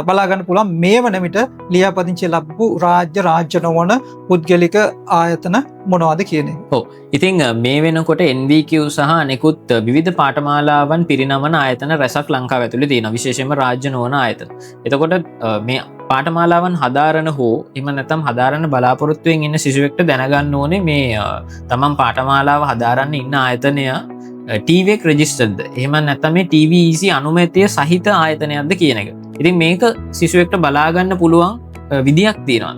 බලාගන්න පුළුවන් මේ වන විට ලියාපදිංචි ලැබපු රාජ්‍ය නොවන පුද්ගලික ආයතන මොනවද කියන එක. ඉතින් මේ වෙනකොට NVQ සහ අනෙකුත් විවිධ පාඨමාලාවන් පිරිනමන ආයතන රැසක් ලංකාව ඇතුළේ තියෙනවා. විශේෂයෙන්ම රාජ්‍ය නොවන ආයතන. එතකොට මේ පාඨමාලාවන් හදාරන හෝ එහෙම නැත්නම් හදාරන බලාපොරොත්තුවෙන් ඉන්න සිසුවෙක්ට දැනගන්න ඕනේ මේ තමන් පාඨමාලාව හදාරන්න ඉන්න ආයතනය TVEC රෙජිස්ටර්ඩ්ද එහෙම නැත්නම් මේ TVEC අනුමැතිය සහිත ආයතනයක්ද කියන එක. ඉතින් මේක සිසුවෙක්ට බලාගන්න පුළුවන් විදියක් තියෙනවා.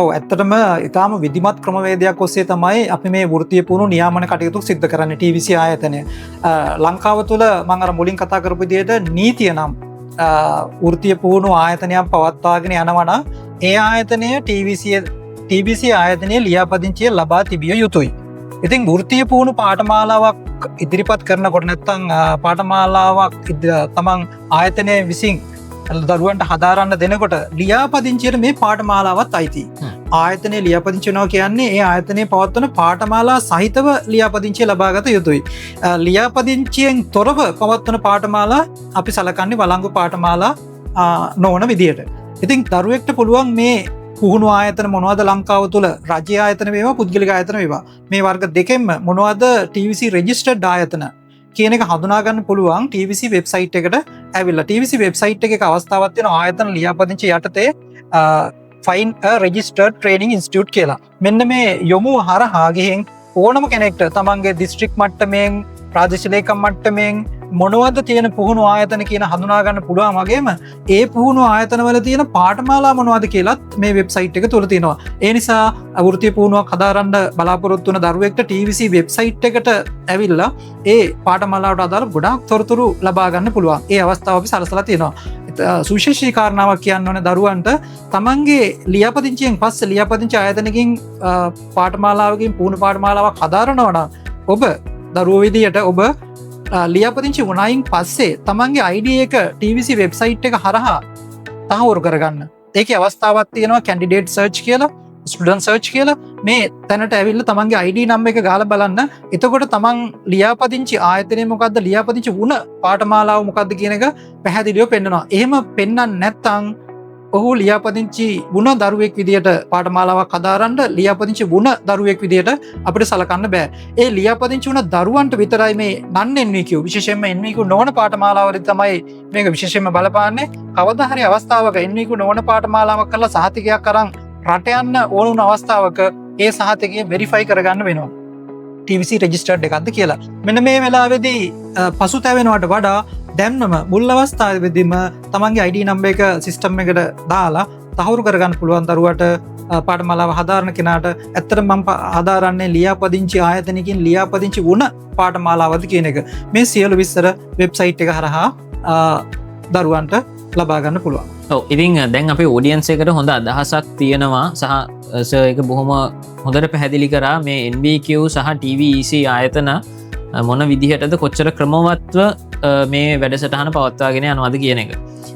ඔව් ඇත්තටම ඊටාම විධිමත් ක්‍රමවේදයක් ඔස්සේ තමයි අපි මේ වෘත්තීය පුහුණු නියාමන කටයුතු සිද්ධ කරන්නේ TVC ආයතනය. ලංකාව තුළ මම අර මුලින් කතා කරපු විදිහට නීතිය නම් වෘත්තීය පුහුණු ආයතනයක් පවත්වාගෙන යනවා නම් ඒ ආයතනය TVC ආයතනයේ ලියාපදිංචිය ලබා තිබිය යුතුයි. ඉතින් වෘත්තීය පුහුණු පාඨමාලාවක් ඉදිරිපත් කරනකොට නැත්නම් පාඨමාලාවක් තමන් ආයතනයේ විසින් දරුවන්ට හදාරන්න දෙනකොට ලියාපදිංචියට මේ පාඨමාලාවත් අයිති. ආයතනයේ ලියාපදිංචි වෙනවා කියන්නේ ඒ ආයතනයේ පවත්වන පාඨමාලා සහිතව ලියාපදිංචිය ලබාගත යුතුයි. ලියාපදිංචියෙන් තොරව පවත්වන පාඨමාලා අපි සලකන්නේ වළංගු පාඨමාලා නොවන විදියට. ඉතින් දරුවෙක්ට පුළුවන් මේ පුහුණු ආයතන මොනවද ලංකාව තුළ රජ්‍ය ආයතන වේවා පුද්ගලික ආයතන වේවා මේ වර්ග දෙකෙන්ම මොනවද TVC රෙජිස්ටර්ඩ් ආයතන කියන එක හඳුනාගන්න පුළුවන් TVC වෙබ්සයිට් එකට ඇවිල්ලා. TVC වෙබ්සයිට් එකේ අවස්ථාවක් තියෙන ආයතන ලියාපදිංචි යටතේ find a registered training institute කියලා. මෙන්න මේ යොමු හරහා ගිහින් ඕනම කෙනෙක්ට තමන්ගේ දිස්ත්‍රික් මට්ටමින් ප්‍රාදේශීය ලේකම් මට්ටමින් මොනවද තියෙන පුහුණු ආයතන කියන හඳුනා ගන්න පුළුවන් වගේම ඒ පුහුණු ආයතනවල තියෙන පාඨමාලා මොනවද කියලාත් මේ වෙබ්සයිට් එක තුල තියෙනවා. ඒ නිසා වෘත්තීය පුහුණුවක් හදාරන්න බලාපොරොත්තු වෙන දරුවෙක්ට TVC වෙබ්සයිට් එකට ඇවිල්ලා ඒ පාඨමාලාවට අදාළ ගොඩාක් තොරතුරු ලබා ගන්න පුළුවන්. ඒ අවස්ථාව අපි සලසලා තියෙනවා. සුවිශේෂී කාරණාවක් කියන්න ඕනේ දරුවන්ට තමන්ගේ ලියාපදිංචියෙන් පස්සේ ලියාපදිංචි ආයතනකින් පාඨමාලාවකින් පුහුණු පාඨමාලාවක් හදාරනවා නම් ඔබ දරුවෝ විදියට ඔබ ලියාපදිංචි වුණායින් පස්සේ තමන්ගේ ID එක TVC වෙබ්සයිට් එක හරහා තහවුරු කරගන්න. ඒකේ අවස්ථාවක් තියෙනවා කැන්ඩිඩේට් සර්ච් කියලා, ස්ටුඩන්ට් සර්ච් කියලා. මේ තැනට ඇවිල්ලා තමන්ගේ ID නම්බර් එක ගාලා බලන්න. එතකොට තමන් ලියාපදිංචි ආයතනය මොකද්ද, ලියාපදිංචි වුණ පාඨමාලාව මොකද්ද කියන එක පැහැදිලිව පෙන්නනවා. එහෙම පෙන්වන්න නැත්නම් ඔහු ලියාපදිංචි වුණ දරුවෙක් විදියට පාඨමාලාවක් හදාරන්න ලියාපදිංචි වුණ දරුවෙක් විදියට අපිට සලකන්න බෑ. ඒ ලියාපදිංචි වුණ දරුවන්ට විතරයි මේ non NVQ විශේෂයෙන්ම NVQ නොවන පාඨමාලාවලදී තමයි මේක විශේෂයෙන්ම බලපාන්නේ. කවදා හරි අවස්ථාවක NVQ නොවන පාඨමාලාවක් කරලා සහතිකයක් අරන් රට යන්න ඕන වුණ අවස්ථාවක ඒ සහතිකය වෙරිෆයි කරගන්න වෙනවා. TVC රෙජිස්ටර්ඩ් එකක්ද කියලා. මෙන්න මේ වෙලාවේදී පසුතැවෙනවට වඩා දැම්නම මුල් අවස්ථාවේදීම තමන්ගේ ID නම්බර් එක සිස්ටම් එකට දාලා තහවුරු කරගන්න පුළුවන් දරුවට පාඨමාලාව හදාරන කෙනාට. ඇත්තටම මම හදාරන්නේ ලියාපදිංචි ආයතනකින් ලියාපදිංචි වුණ පාඨමාලාවද කියන එක. මේ සියලු විස්තර වෙබ්සයිට් එක හරහා දරුවන්ට ලබා ගන්න පුළුවන්. ඔව් ඉතින් දැන් අපේ ඔඩියන්ස් එකට හොඳ අදහසක් තියෙනවා සහ ඒක බොහොම හොඳට පැහැදිලි කරා මේ NVQ සහ TVEC ආයතන මොන විදිහටද කොච්චර ක්‍රමවත්ව මේ වැඩසටහන පවත්වාගෙන යනවාද කියන එක.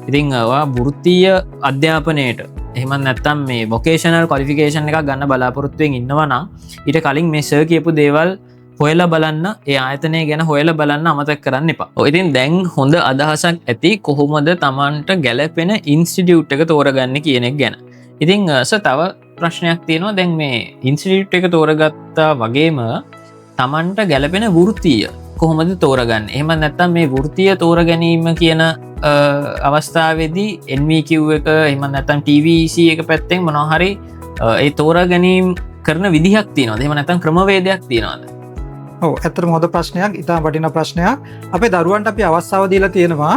ඉතින් ඔයා වෘත්තීය අධ්‍යාපනයට එහෙම නැත්නම් මේ වොකේෂනල් ක්වොලිෆිකේෂන් එකක් ගන්න බලාපොරොත්තුවෙන් ඉන්නවා නම් ඊට කලින් මේ සර් කියපු දේවල් හොයලා බලන්න, ඒ ආයතනය ගැන හොයලා බලන්න අමතක කරන්න එපා. ඉතින් දැන් හොඳ අදහසක් ඇති කොහොමද Tamanට ගැලපෙන ඉන්ස්ටිටියුට් එක තෝරගන්නේ කියන එක ගැන. ඉතින් සර් තව ප්‍රශ්නයක් තියෙනවා. දැන් මේ ඉන්ස්ටිටියුට් එක තෝරගත්තා වගේම Tamanට ගැලපෙන වෘත්තීය කොහොමද තෝරගන්නේ? එහෙම නැත්නම් මේ වෘත්තීය තෝර ගැනීම කියන අවස්ථාවේදී NVQ එක එහෙම නැත්නම් TVEC එක පැත්තෙන් මොනවා හරි ඒ තෝරා ගැනීම කරන විදිහක් තියෙනවද? එහෙම නැත්නම් ක්‍රමවේදයක් තියෙනවද? ඔව් ඇත්තටම හොඳ ප්‍රශ්නයක්. ඉතාම වටිනා ප්‍රශ්නයක්. අපේ දරුවන්ට අපි අවස්ථාව දීලා තියෙනවා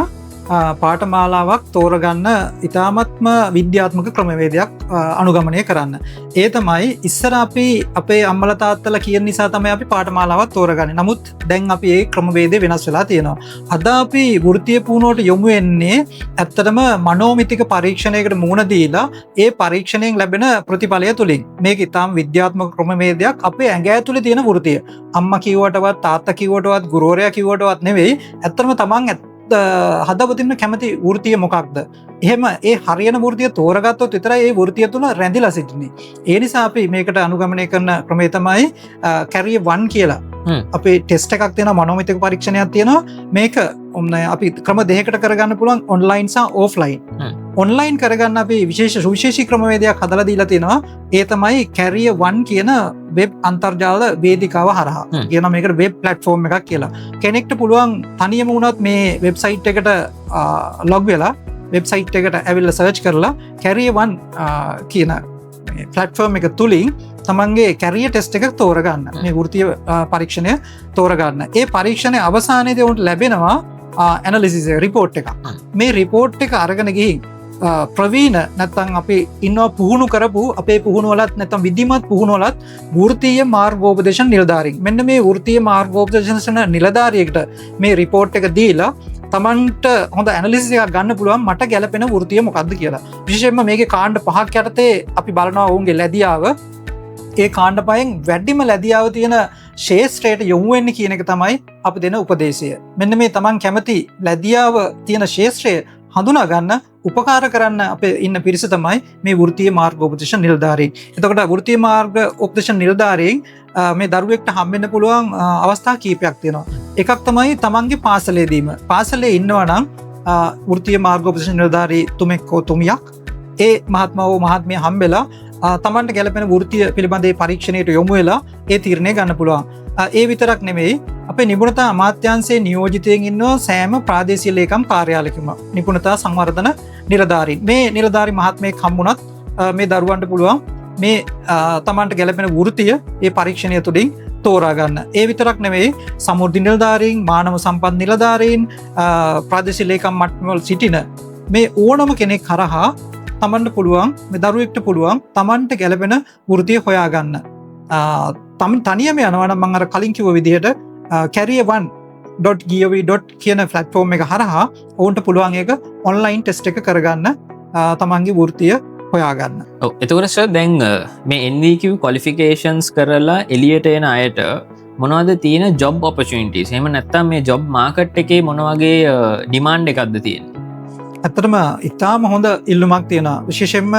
පාඨමාලාවක් තෝරගන්න ඉතාමත්ම විද්‍යාත්මක ක්‍රමවේදයක් අනුගමනය කරන්න. ඒ තමයි ඉස්සර අපි අපේ අම්මලා තාත්තලා කියන නිසා තමයි අපි පාඨමාලාවක් තෝරගන්නේ. නමුත් දැන් අපි ඒ ක්‍රමවේදය වෙනස් වෙලා තියෙනවා. අද අපි වෘත්තීය පුහුණුවට යොමු වෙන්නේ ඇත්තටම මනෝමිතික පරීක්ෂණයකට මුහුණ දීලා ඒ පරීක්ෂණයෙන් ලැබෙන ප්‍රතිඵලය තුලින්. මේක ඉතාම විද්‍යාත්මක ක්‍රමවේදයක්. අපේ ඇඟ ඇතුලේ තියෙන වෘත්තීය. අම්මා කිව්වටවත් තාත්තා කිව්වටවත් ගුරුවරයා කිව්වටවත් නෙවෙයි. ඇත්තටම තමන් හදවතින්ම කැමති වෘත්තීය මොකක්ද? එහෙම ඒ හරියන වෘත්තීය තෝරගත්තොත් විතරයි ඒ වෘත්තීය තුල රැඳිලා සිටින්නේ. ඒ නිසා අපි මේකට අනුගමනය කරන ක්‍රමය තමයි කැරියර් 1 කියලා. අපේ ටෙස්ට් එකක් තියෙනවා, මනෝමිතික පරීක්ෂණයක් තියෙනවා. මේක අපි ක්‍රම දෙකකට කරගන්න පුළුවන්, ඔන්ලයින් සහ ඕෆ්ලයින්. ඔන්ලයින් කරගන්න අපි විශේෂ සුවිශේෂී ක්‍රමවේදයක් හදලා දීලා තියෙනවා. ඒ තමයි Career One කියන වෙබ් අන්තර්ජාල වේදිකාව හරහා. කියන මේකට වෙබ් ප්ලැට්ෆෝම් එකක් කියලා. කෙනෙක්ට පුළුවන් තනියම වුණත් මේ වෙබ්සයිට් එකට ලොග් වෙලා වෙබ්සයිට් එකට ඇවිල්ලා සර්ච් කරලා Career One කියන ප්ලැට්ෆෝම් එක තුලින් තමන්ගේ කැරියර් ටෙස්ට් එකක් තෝරගන්න. මේ වෘත්තීය පරීක්ෂණය තෝරගන්න. ඒ පරීක්ෂණයේ අවසානයේදී උන්ට ලැබෙනවා ඇනලිසිස් රිපෝට් එකක්. මේ රිපෝට් එක අරගෙන ගිහින් ප්‍රවීණ නැත්නම් අපි ඉන්නවා පුහුණු කරපු අපේ පුහුණුවලත් නැත්නම් විධිමත් පුහුණුවලත් වෘත්තීය මාර්ගෝපදේශන නිලධාරීන්. මෙන්න මේ වෘත්තීය මාර්ගෝපදේශන නිලධාරියෙකුට මේ රිපෝට් එක දීලා තමන්ට හොඳ ඇනලිසිස් එකක් ගන්න පුළුවන් මට ගැලපෙන වෘත්තීය මොකක්ද කියලා. විශේෂයෙන්ම මේකේ කාණ්ඩ 5ක් යටතේ අපි බලනවා ඔවුන්ගේ ලැබියාව. ඒ කාණ්ඩ 5න් වැඩිම ලැබියාව තියෙන ශේෂ්ත්‍රයට යොමු වෙන්න කියන එක තමයි අපි දෙන උපදේශය. මෙන්න මේ තමන් කැමති ලැබියාව තියෙන ශේෂ්ත්‍රය හඳුනා ගන්න උපකාර කරන්න අපේ ඉන්න පිරිස තමයි මේ වෘත්තීය මාර්ගෝපදේශන නිලධාරීන්. එතකොට වෘත්තීය මාර්ගෝපදේශන නිලධාරීන් මේ දරුවෙක්ට හම්බෙන්න පුළුවන් අවස්ථා කීපයක් තියෙනවා. එකක් තමයි තමන්ගේ පාසලේදීම. පාසලේ ඉන්නවා නම් වෘත්තීය මාර්ගෝපදේශන නිලධාරී තුමෙක් හෝ තුමියක් ඒ මහත්මයා හෝ මහත්මිය හම්බෙලා තමන්ට ගැලපෙන වෘත්තීය පිළිබඳ පරීක්ෂණයට යොමු වෙලා ඒ තීරණය ගන්න පුළුවන්. ඒ විතරක් නෙමෙයි අපේ නිපුණතා අමාත්‍යාංශයේ නියෝජිතයෙන් ඉන්නවා සෑම ප්‍රාදේශීය ලේකම් කාර්යාලයකම නිපුණතා සංවර්ධන නිලධාරීන්. මේ නිලධාරි මහත්මයෙක් හම්බුණත් මේ දරුවන්ට පුළුවන් මේ තමන්ට ගැලපෙන වෘත්තීය ඒ පරීක්ෂණය තුළින් තෝරා ගන්න. ඒ විතරක් නෙවෙයි සමෘද්ධි නිලධාරීන්, මානව සම්පත් නිලධාරීන්, ප්‍රාදේශීය ලේකම් මට්ටමවල සිටින මේ ඕනම කෙනෙක් කරහා තමන්ට පුළුවන් මේ දරුවෙක්ට පුළුවන් තමන්ට ගැලපෙන වෘත්තීය හොයාගන්න. තනියම යනවා නම් මම අර කලින් කිව්ව විදිහට career1.gov. කියන ප්ලැට්ෆෝම් එක හරහා ඔවුන්ට පුළුවන් ඒක ඔන්ලයින් ටෙස්ට් එක කරගන්න තමන්ගේ වෘත්තීය හොයාගන්න. ඔව් එතකොට සර් දැන් මේ NVQ qualifications කරලා එළියට එන අයට මොනවද තියෙන job opportunities? එහෙම නැත්නම් මේ job market එකේ මොන වගේ demand එකක්ද තියෙන්නේ? ඇත්තටම ඉතාම හොඳ ඉල්ලුමක් තියෙනවා. විශේෂයෙන්ම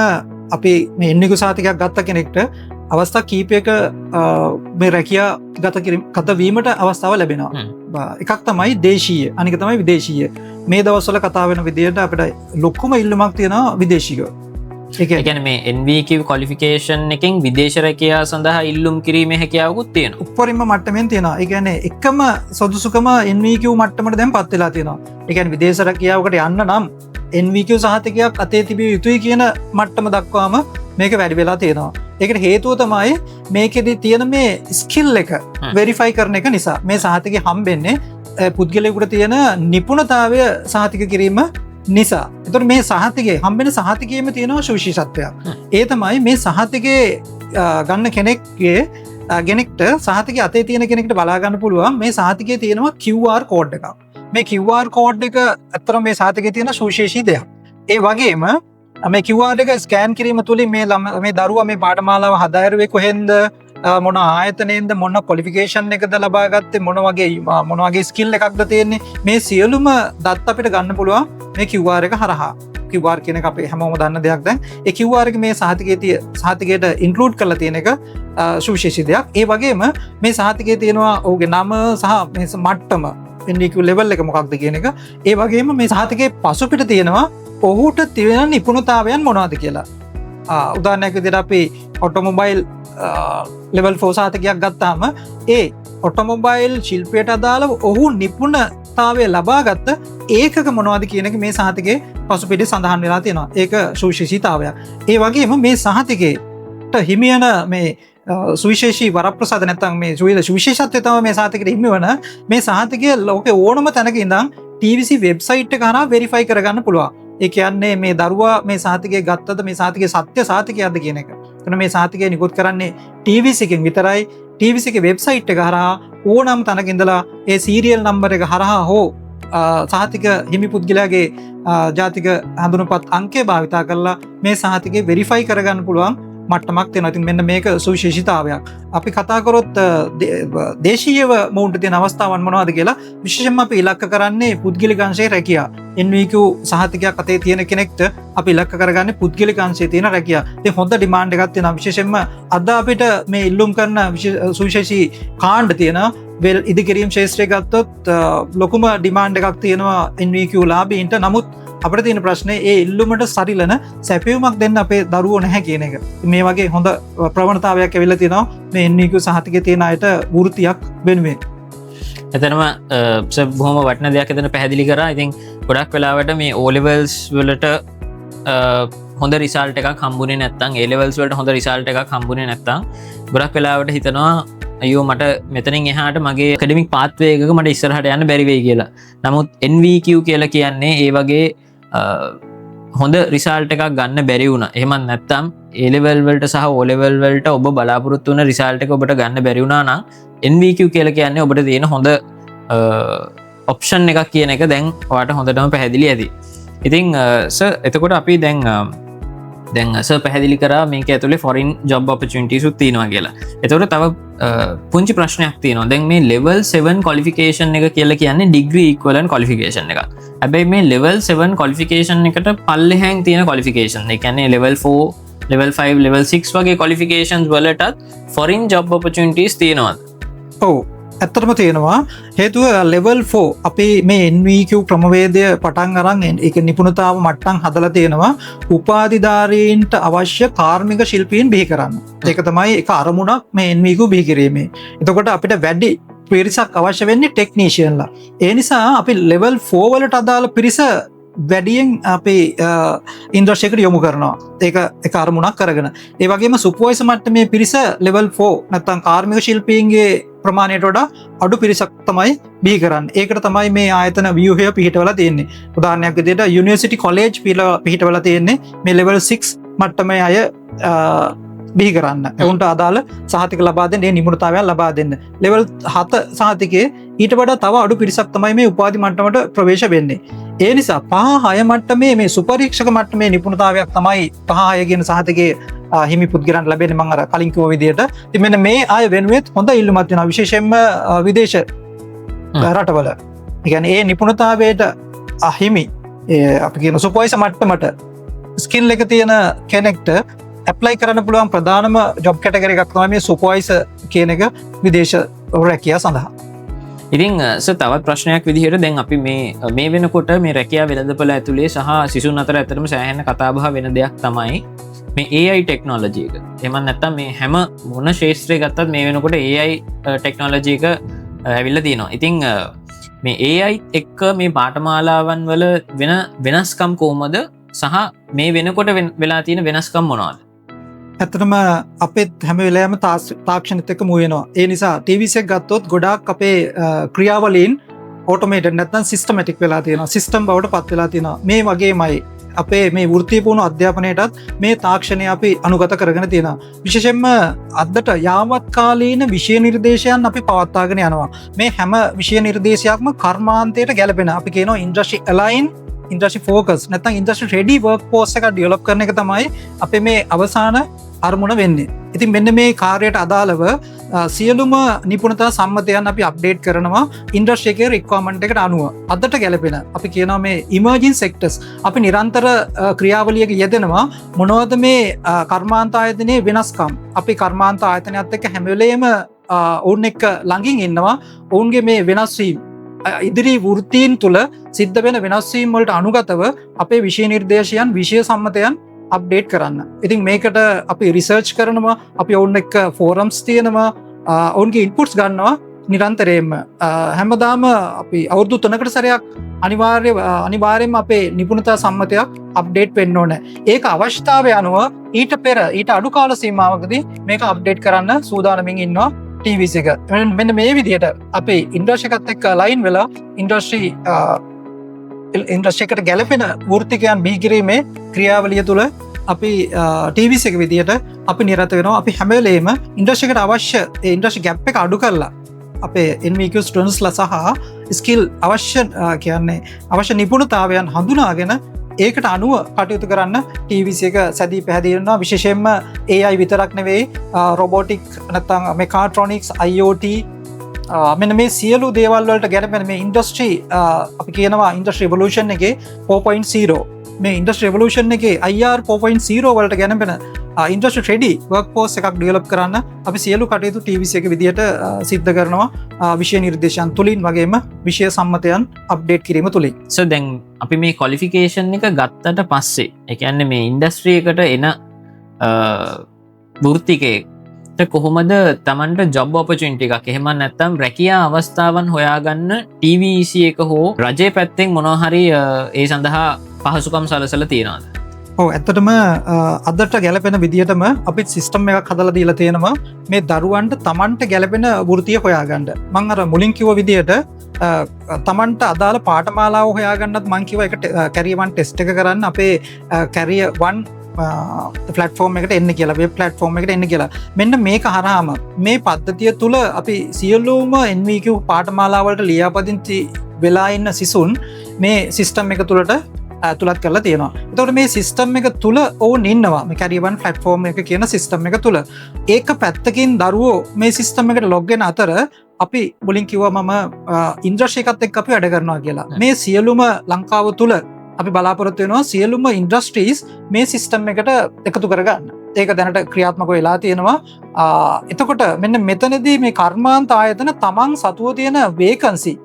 අපි මේ එන්නිකු සාතිකයක් ගත්ත කෙනෙක්ට අවස්ථා කීපයක මේ රැකියා ගත වීමට අවස්ථාව ලැබෙනවා. එකක් තමයි දේශීය, අනික තමයි විදේශීය. මේ දවස්වල කතා වෙන විදිහට අපිට ලොකුම ඉල්ලුමක් තියෙනවා විදේශීයෝ. ඒ කියන්නේ මේ NVQ qualification එකෙන් විදේශ රැකියාව සඳහා ඉල්ලුම් කිරීමේ හැකියාවකුත් තියෙනවා. උපරිම මට්ටමින් තියෙනවා. ඒ කියන්නේ එකම සුදුසුකම NVQ මට්ටමට දැන් පත් වෙලා තියෙනවා. ඒ කියන්නේ විදේශ රැකියාවකට යන්න නම් NVQ සහතිකයක් අතේ තිබිය යුතුයි කියන මට්ටම දක්වාම මේක වැඩි වෙලා තියෙනවා. ඒකට හේතුව තමයි මේකෙදි තියෙන මේ ස්කිල් එක වෙරිෆයි කරන එක නිසා. මේ සහතිකය හම්බෙන්නේ පුද්ගලයෙකුට තියෙන නිපුණතාවය සහතික කිරීම නිසා. එතකොට මේ සහතිකේ හම්බෙන සහතිකයේම තියෙනවා සුවිශේෂත්වයක්. ඒ තමයි මේ සහතිකේ ගන්න කෙනෙක්ට සහතිකේ අතේ තියෙන කෙනෙක්ට බලා ගන්න පුළුවන් මේ සහතිකයේ තියෙනවා QR කෝඩ් එකක්. මේ QR කෝඩ් එක අතරම මේ සහතිකයේ තියෙන සුවිශේෂී දෙයක්. ඒ වගේම මේ QR එක ස්කෑන් කිරීම තුළින් මේ දරුවා මේ පාඨමාලාව හදාරුවේ කොහෙන්ද, මොන ආයතනයෙන්ද, මොන ක්වොලිෆිකේෂන් එකද ලබා ගත්තේ, මොන වගේ ස්කිල් එකක්ද තියෙන්නේ, මේ සියලුම දත් අපිට ගන්න පුළුවන් මේ QR එක හරහා. QR කියන එක අපේ හැමෝම දන්න දෙයක් දැන්. ඒ QR එක මේ සහතිකයට ඉන්ක්ලූඩ් කරලා තියෙන එක සුවිශේෂී දෙයක්. ඒ වගේම මේ සහතිකයේ තියෙනවා ඔහුගේ නම සහ මේ මට්ටම NVQ level එක මොකක්ද කියන එක. ඒ වගේම මේ සහතිකයේ පසුපිට තියෙනවා ඔහුට තියෙන නිපුණතාවයන් මොනවද කියලා. උදාහරණයක් විදිහට අපි ඔටෝමොබයිල් level 4 සහතිකයක් ගත්තාම ඒ ඔටෝමොබයිල් ශිල්පයට අදාළව ඔහු නිපුණතාවය ලබා ගත්ත ඒකක මොනවද කියන එක මේ සහතිකයේ පසුපිට සඳහන් වෙලා තියෙනවා. ඒක සුවිශේෂීතාවයක්. ඒ වගේම මේ සහතිකයට හිමියන මේ සුවිශේෂී වරප්‍රසාද නැත්නම් මේ සුවිශේෂත්වය තමයි මේ සහතිකයට හිමිවන මේ සහතිකය ලෝකේ ඕනම තැනක ඉඳන් TVC වෙබ්සයිට් එක හරහා වෙරිෆයි කරගන්න පුළුවන්. ඒ කියන්නේ මේ දරුවා මේ සහතිකය ගත්තද, මේ සහතිකය සත්‍ය සහතිකයක්ද කියන එක. එතන මේ සහතිකය නිකුත් කරන්නේ TVC එකෙන් විතරයි. TVC එකේ වෙබ්සයිට් එක හරහා ඕනම තැනක ඉඳලා ඒ සීරියල් නම්බර් එක හරහා හෝ සහතික හිමි පුද්ගලයාගේ ජාතික හඳුනපත් අංකය භාවිතා කරලා මේ සහතිකය වෙරිෆයි කරගන්න පුළුවන් මට්ටමක් තියෙනවා. ඉතින් මෙන්න මේක සුවිශේෂීතාවයක්. අපි කතා කරොත් දේශීයව මොවුන්ට තියෙන අවස්ථාවන් මොනවද කියලා විශේෂයෙන්ම අපි ඉලක්ක කරන්නේ පුද්ගලික අංශයේ රැකියාව. NVQ සහතිකයක් අතේ තියෙන කෙනෙක්ට අපි ඉලක්ක කරගන්නේ පුද්ගලික අංශයේ තියෙන රැකියාව. ඉතින් හොඳ ඩිමාන්ඩ් එකක් තියෙනවා. විශේෂයෙන්ම අද අපිට මේ ඉල්ලුම් කරන සුවිශේෂී කාණ්ඩ තියෙනවා. ඉදිකිරීම් ශේෂ්ත්‍රය ගත්තොත් ලොකුම ඩිමාන්ඩ් එකක් තියෙනවා NVQ ලාභීන්ට. නමුත් අපිට තියෙන ප්‍රශ්නේ ඒ ඉල්ලුමට සරිලන සැපයුමක් දෙන්න අපේ දරුවෝ නැහැ කියන එක. මේ වගේ හොඳ ප්‍රවණතාවයක් ඇවිල්ලා තියෙනවා මේ NVQ සහතිකයේ තියෙන අයට වෘත්තියක් වෙනුවෙන්. එතනම බොහොම වටන දෙයක් එතන පැහැදිලි කරා. ඉතින් ගොඩක් වෙලාවට මේ O levels වලට හොඳ රිසල්ට් එකක් හම්බුනේ නැත්නම් A levels වලට හොඳ රිසල්ට් එකක් හම්බුනේ නැත්නම් ගොඩක් වෙලාවට හිතනවා අයෝ මට මෙතනින් එහාට මගේ ඇකඩමික් පාත්වේ එකක මට ඉස්සරහට යන්න බැරි වෙයි කියලා. නමුත් NVQ කියලා කියන්නේ ඒ වගේ හොඳ රිසල්ට් එකක් ගන්න බැරි වුණා. එහෙමත් නැත්නම් A level වලට සහ O level වලට ඔබ බලාපොරොත්තු වෙන රිසල්ට් එක ඔබට ගන්න බැරි වුණා නම් NVQ කියලා කියන්නේ ඔබට තියෙන හොඳ ඔප්ෂන් එකක් කියන එක දැන් ඔයාලට හොඳටම පැහැදිලි ඇති. ඉතින් සර් එතකොට අපි දැන් සර් පැහැදිලි කරා මේක ඇතුලේ foreign job opportunities උත් තියෙනවා කියලා. එතකොට තව පුංචි ප්‍රශ්නයක් තියෙනවා. දැන් මේ level 7 qualification එක කියලා කියන්නේ degree equivalent qualification එක. හැබැයි මේ level 7 qualification එකට පල්ලෙහාන් තියෙන qualification. ඒ කියන්නේ level 4, level 5, level 6 වගේ qualifications වලටත් foreign job opportunities තියෙනවාද? ඔව් ඇත්තටම තියෙනවා. හේතුව level 4 අපි මේ NVQ ක්‍රමවේදය පටන් අරන් ඒක නිපුණතාව මට්ටම් හදලා තියෙනවා උපාධිධාරීන්ට අවශ්‍ය කාර්මික ශිල්පීන් බිහි කරන්න. ඒක තමයි එක අරමුණක් මේ NVQ බිහි කිරීමේ. එතකොට අපිට වැඩි පිරිසක් අවශ්‍ය වෙන්නේ ටෙක්නීෂියන්ලා. ඒ නිසා අපි level 4 වලට අදාළ පිරිස වැඩියෙන් අපි ඉන්ද්‍රශයකට යොමු කරනවා. ඒක අරමුණක් කරගෙන. ඒ වගේම සුපර්වයිසර් මට්ටමේ පිරිස level 4 නැත්නම් කාර්මික ශිල්පීන්ගේ ප්‍රමාණයට වඩා අඩු පිරිසක් තමයි බිහි කරන්නේ. ඒකට තමයි මේ ආයතන ව්‍යුහය පිහිටවලා තියෙන්නේ. උදාහරණයක් විදිහට යුනිවර්සිටි කොලෙජ් පිහිටවලා තියෙන්නේ මේ level 6 මට්ටමේ අය බිහි කරන්න. එවුන්ට අදාළ සහතික ලබා දෙන්න, ඒ නිපුණතාවයන් ලබා දෙන්න. level 7 සහතිකයේ ඊට වඩා තව අඩු පිරිසක් තමයි මේ උපාධි මට්ටමට ප්‍රවේශ වෙන්නේ. ඒ නිසා 5-6 මට්ටමේ මේ සුපරීක්ෂක මට්ටමේ නිපුණතාවයක් තමයි 5-6 කියන සහතිකයේ හිමි පුද්ගලයන්ට ලැබෙන්නේ. මම අර කලින් කිව්ව විදිහට. ඉතින් මෙන්න මේ අය වෙනුවෙන් හොඳ ඉල්ලුමක් වෙනවා විශේෂයෙන්ම විදේශ රටවල. ඒ කියන්නේ ඒ නිපුණතාවයට අහිමි අපි කියන සුපර්වයිසර් මට්ටමට ස්කිල් එක තියෙන කෙනෙක්ට ඇප්ලයි කරන්න පුළුවන් ප්‍රධානම ජොබ් කැටගරි එකක් තමයි මේ සුපර්වයිසර් කියන එක විදේශ රැකියාව සඳහා. ඉතින් තවත් ප්‍රශ්නයක් විදිහට දැන් අපි මේ වෙනකොට මේ රැකියාව වෙළඳපොළ ඇතුලේ සහ සිසුන් අතර ඇත්තටම සෑහෙන කතාබහ වෙන දෙයක් තමයි මේ AI ටෙක්නෝලොජි එක. එහෙම නැත්නම් මේ හැම මොන ශාස්ත්‍රයක් ගත්තත් මේ වෙනකොට AI ටෙක්නෝලොජි එක ඇවිල්ලා තියෙනවා. ඉතින් මේ AI එක්ක මේ පාඨමාලාවන් වල වෙනස්කම් කොහොමද සහ මේ වෙනකොට වෙලා තියෙන වෙනස්කම් මොනවද? ඇත්තටම අපේ හැම වෙලාවෙම තාක්ෂණිත් එක්ක මූ වෙනවා. ඒ නිසා TVS එක ගත්තොත් ගොඩාක් අපේ ක්‍රියාවලීන් ඔටෝමේටඩ් නැත්නම් සිස්ටමැටික් වෙලා තියෙනවා. සිස්ටම් බවට පත් වෙලා තියෙනවා. මේ වගේමයි අපේ මේ වෘත්තීයපූර්ණ අධ්‍යාපනයටත් මේ තාක්ෂණය අපි අනුගත කරගෙන තියෙනවා. විශේෂයෙන්ම අදට යාවත්කාලීන විෂය නිර්දේශයන් අපි පවත්වාගෙන යනවා. මේ හැම විෂය නිර්දේශයක්ම කර්මාන්තයට ගැලපෙන අපි කියනවා ඉන්ඩස්ට්‍රි අලයින්, ඉන්ඩස්ට්‍රි ෆෝකස් නැත්නම් ඉන්ඩස්ට්‍රි රෙඩි වර්ක් ෆෝස් එකක් ඩෙවලොප් කරන එක තමයි අපේ මේ අවසාන අරමුණ වෙන්නේ. ඉතින් මෙන්න මේ කාර්යයට අදාළව සියලුම නිපුණතා සම්මතයන් අපි අප්ඩේට් කරනවා ඉන්ඩස්ට්‍රි එකේ රික්වයර්මන්ට් එකට අනුව. අදට ගැලපෙන අපි කියනවා මේ ඉමර්ජින් සෙක්ටර්ස් අපි නිරන්තර ක්‍රියාවලියක යෙදෙනවා. මොනවද මේ කර්මාන්ත ආයතනයේ වෙනස්කම්? අපි කර්මාන්ත ආයතනයත් එක්ක හැම වෙලේම ඔවුන් එක්ක ළඟින් ඉන්නවා. ඔවුන්ගේ මේ වෙනස් වීම ඉදිරි වෘත්තීන් තුළ සිද්ධ වෙන වෙනස් වීම් වලට අනුගතව අපේ විෂය නිර්දේශයන්, විෂය සම්මතයන් අප්ඩේට් කරන්න. ඉතින් මේකට අපි රිසර්ච් කරනවා, අපි ඔවුන් එක්ක ෆෝරම්ස් තියෙනවා, ඔවුන්ගේ ඉන්පුට්ස් ගන්නවා නිරන්තරයෙන්ම. හැමදාම අපි අවුරුදු 3කට සැරයක් අනිවාර්යයෙන්ම අපේ නිපුණතා සම්මතයක් අප්ඩේට් වෙන්න ඕනේ. ඒක අවශ්‍යතාවය අනුව ඊට අඩු කාල සීමාවකදී මේක අප්ඩේට් කරන්න සූදානමින් ඉන්නවා TVS එක. මෙන්න මේ විදිහට අපේ ඉන්ඩස්ට්‍රි එකත් එක්ක ලයින් වෙලා ඉන්ඩස්ට්‍රි එකට ගැලපෙන වෘත්තිකයන් බිහි කිරීමේ ක්‍රියාවලිය තුළ අපි TVS එක විදිහට අපි නිරත වෙනවා. අපි හැම වෙලේම ඉන්ඩස්ට්‍රි එකට අවශ්‍ය ඒ ඉන්ඩස්ට්‍රි ගැප් එක අඩු කරලා අපේ NVQ ස්ටුඩන්ට්ස්ලා සහ ස්කිල් අවශ්‍ය නිපුණතාවයන් හඳුනාගෙන ඒකට අනුව කටයුතු කරන්න TVS එක සැදී පැහැදිලිනවා. විශේෂයෙන්ම AI විතරක් නෙවෙයි රොබෝටික් නැත්නම් මෙකාට්‍රොනික්ස්, IoT මෙන්න මේ සියලු දේවල් වලට ගැලපෙන මේ ඉන්ඩස්ට්‍රි අපි කියනවා ඉන්ඩස්ට්‍රි රිවොලූෂන් එකේ 4.0 මේ ඉන්ඩස්ට්‍රි රිවොලූෂන් එකේ IR 4.0 වලට ගැලපෙන ඉන්ඩස්ට්‍රි රෙඩි වර්ක්ෆෝස් එකක් ඩෙවලොප් කරන්න අපි සියලු කටයුතු TVC එක විදියට සිද්ධ කරනවා විෂය නිර්දේශයන් තුලින් වගේම විෂය සම්මතයන් අප්ඩේට් කිරීම තුලින්. සෝ දැන් අපි මේ ක්වොලිෆිකේෂන් එක ගත්තට පස්සේ ඒ කියන්නේ මේ ඉන්ඩස්ට්‍රි එකට එන වෘත්තිකයෙක්ට කොහොමද Tamanට ජොබ් ඔපචුනිටි එකක් එහෙම නැත්නම් රැකියා අවස්ථාවන් හොයාගන්න TVC එක හෝ රජයේ පැත්තෙන් මොනවා හරි ඒ සඳහා පහසුකම් සලසලා තියනවාද? ඇත්තටම අදට ගැලපෙන විදිහටම අපි සිස්ටම් එකක් හදලා දීලා තියෙනවා මේ දරුවන්ට Tamanට ගැලපෙන වෘත්තිය හොයාගන්න. මම අර මුලින් කිව්ව විදිහට Tamanට අදාළ පාඨමාලාව හොයාගන්නත් මම කිව්වා ඒක කැරියර් 1 ටෙස්ට් එක කරන්න අපේ කැරියර් 1 ප්ලට්ෆෝර්ම් එකට එන්න කියලා, වෙබ් ප්ලට්ෆෝර්ම් එකට එන්න කියලා. මෙන්න මේක හරහාම මේ පද්ධතිය තුල අපි සියලුම NVQ පාඨමාලාවලට ලියාපදිංචි වෙලා ඉන්න සිසුන් මේ සිස්ටම් එක තුලට ඇතුළත් කරලා තියෙනවා. එතකොට මේ සිස්ටම් එක තුල ඕන් ඉන්නවා. මේ කැරියර් 1 ප්ලැට්ෆෝම් එක කියන සිස්ටම් එක තුල. ඒක පැත්තකින් දරුවෝ මේ සිස්ටම් එකට ලොග් වෙන අතර අපි මුලින් කිව්වා මම ඉන්ඩස්ට්‍රි එකත් එක්ක අපි වැඩ කරනවා කියලා. මේ සියලුම ලංකාව තුල අපි බලාපොරොත්තු වෙනවා සියලුම ඉන්ඩස්ට්‍රීස් මේ සිස්ටම් එකට එකතු කරගන්න. ඒක දැනට ක්‍රියාත්මක වෙලා තියෙනවා. එතකොට මෙන්න මෙතනදී මේ කර්මාන්ත ආයතන තමන් සතුව තියෙන වේකන්සි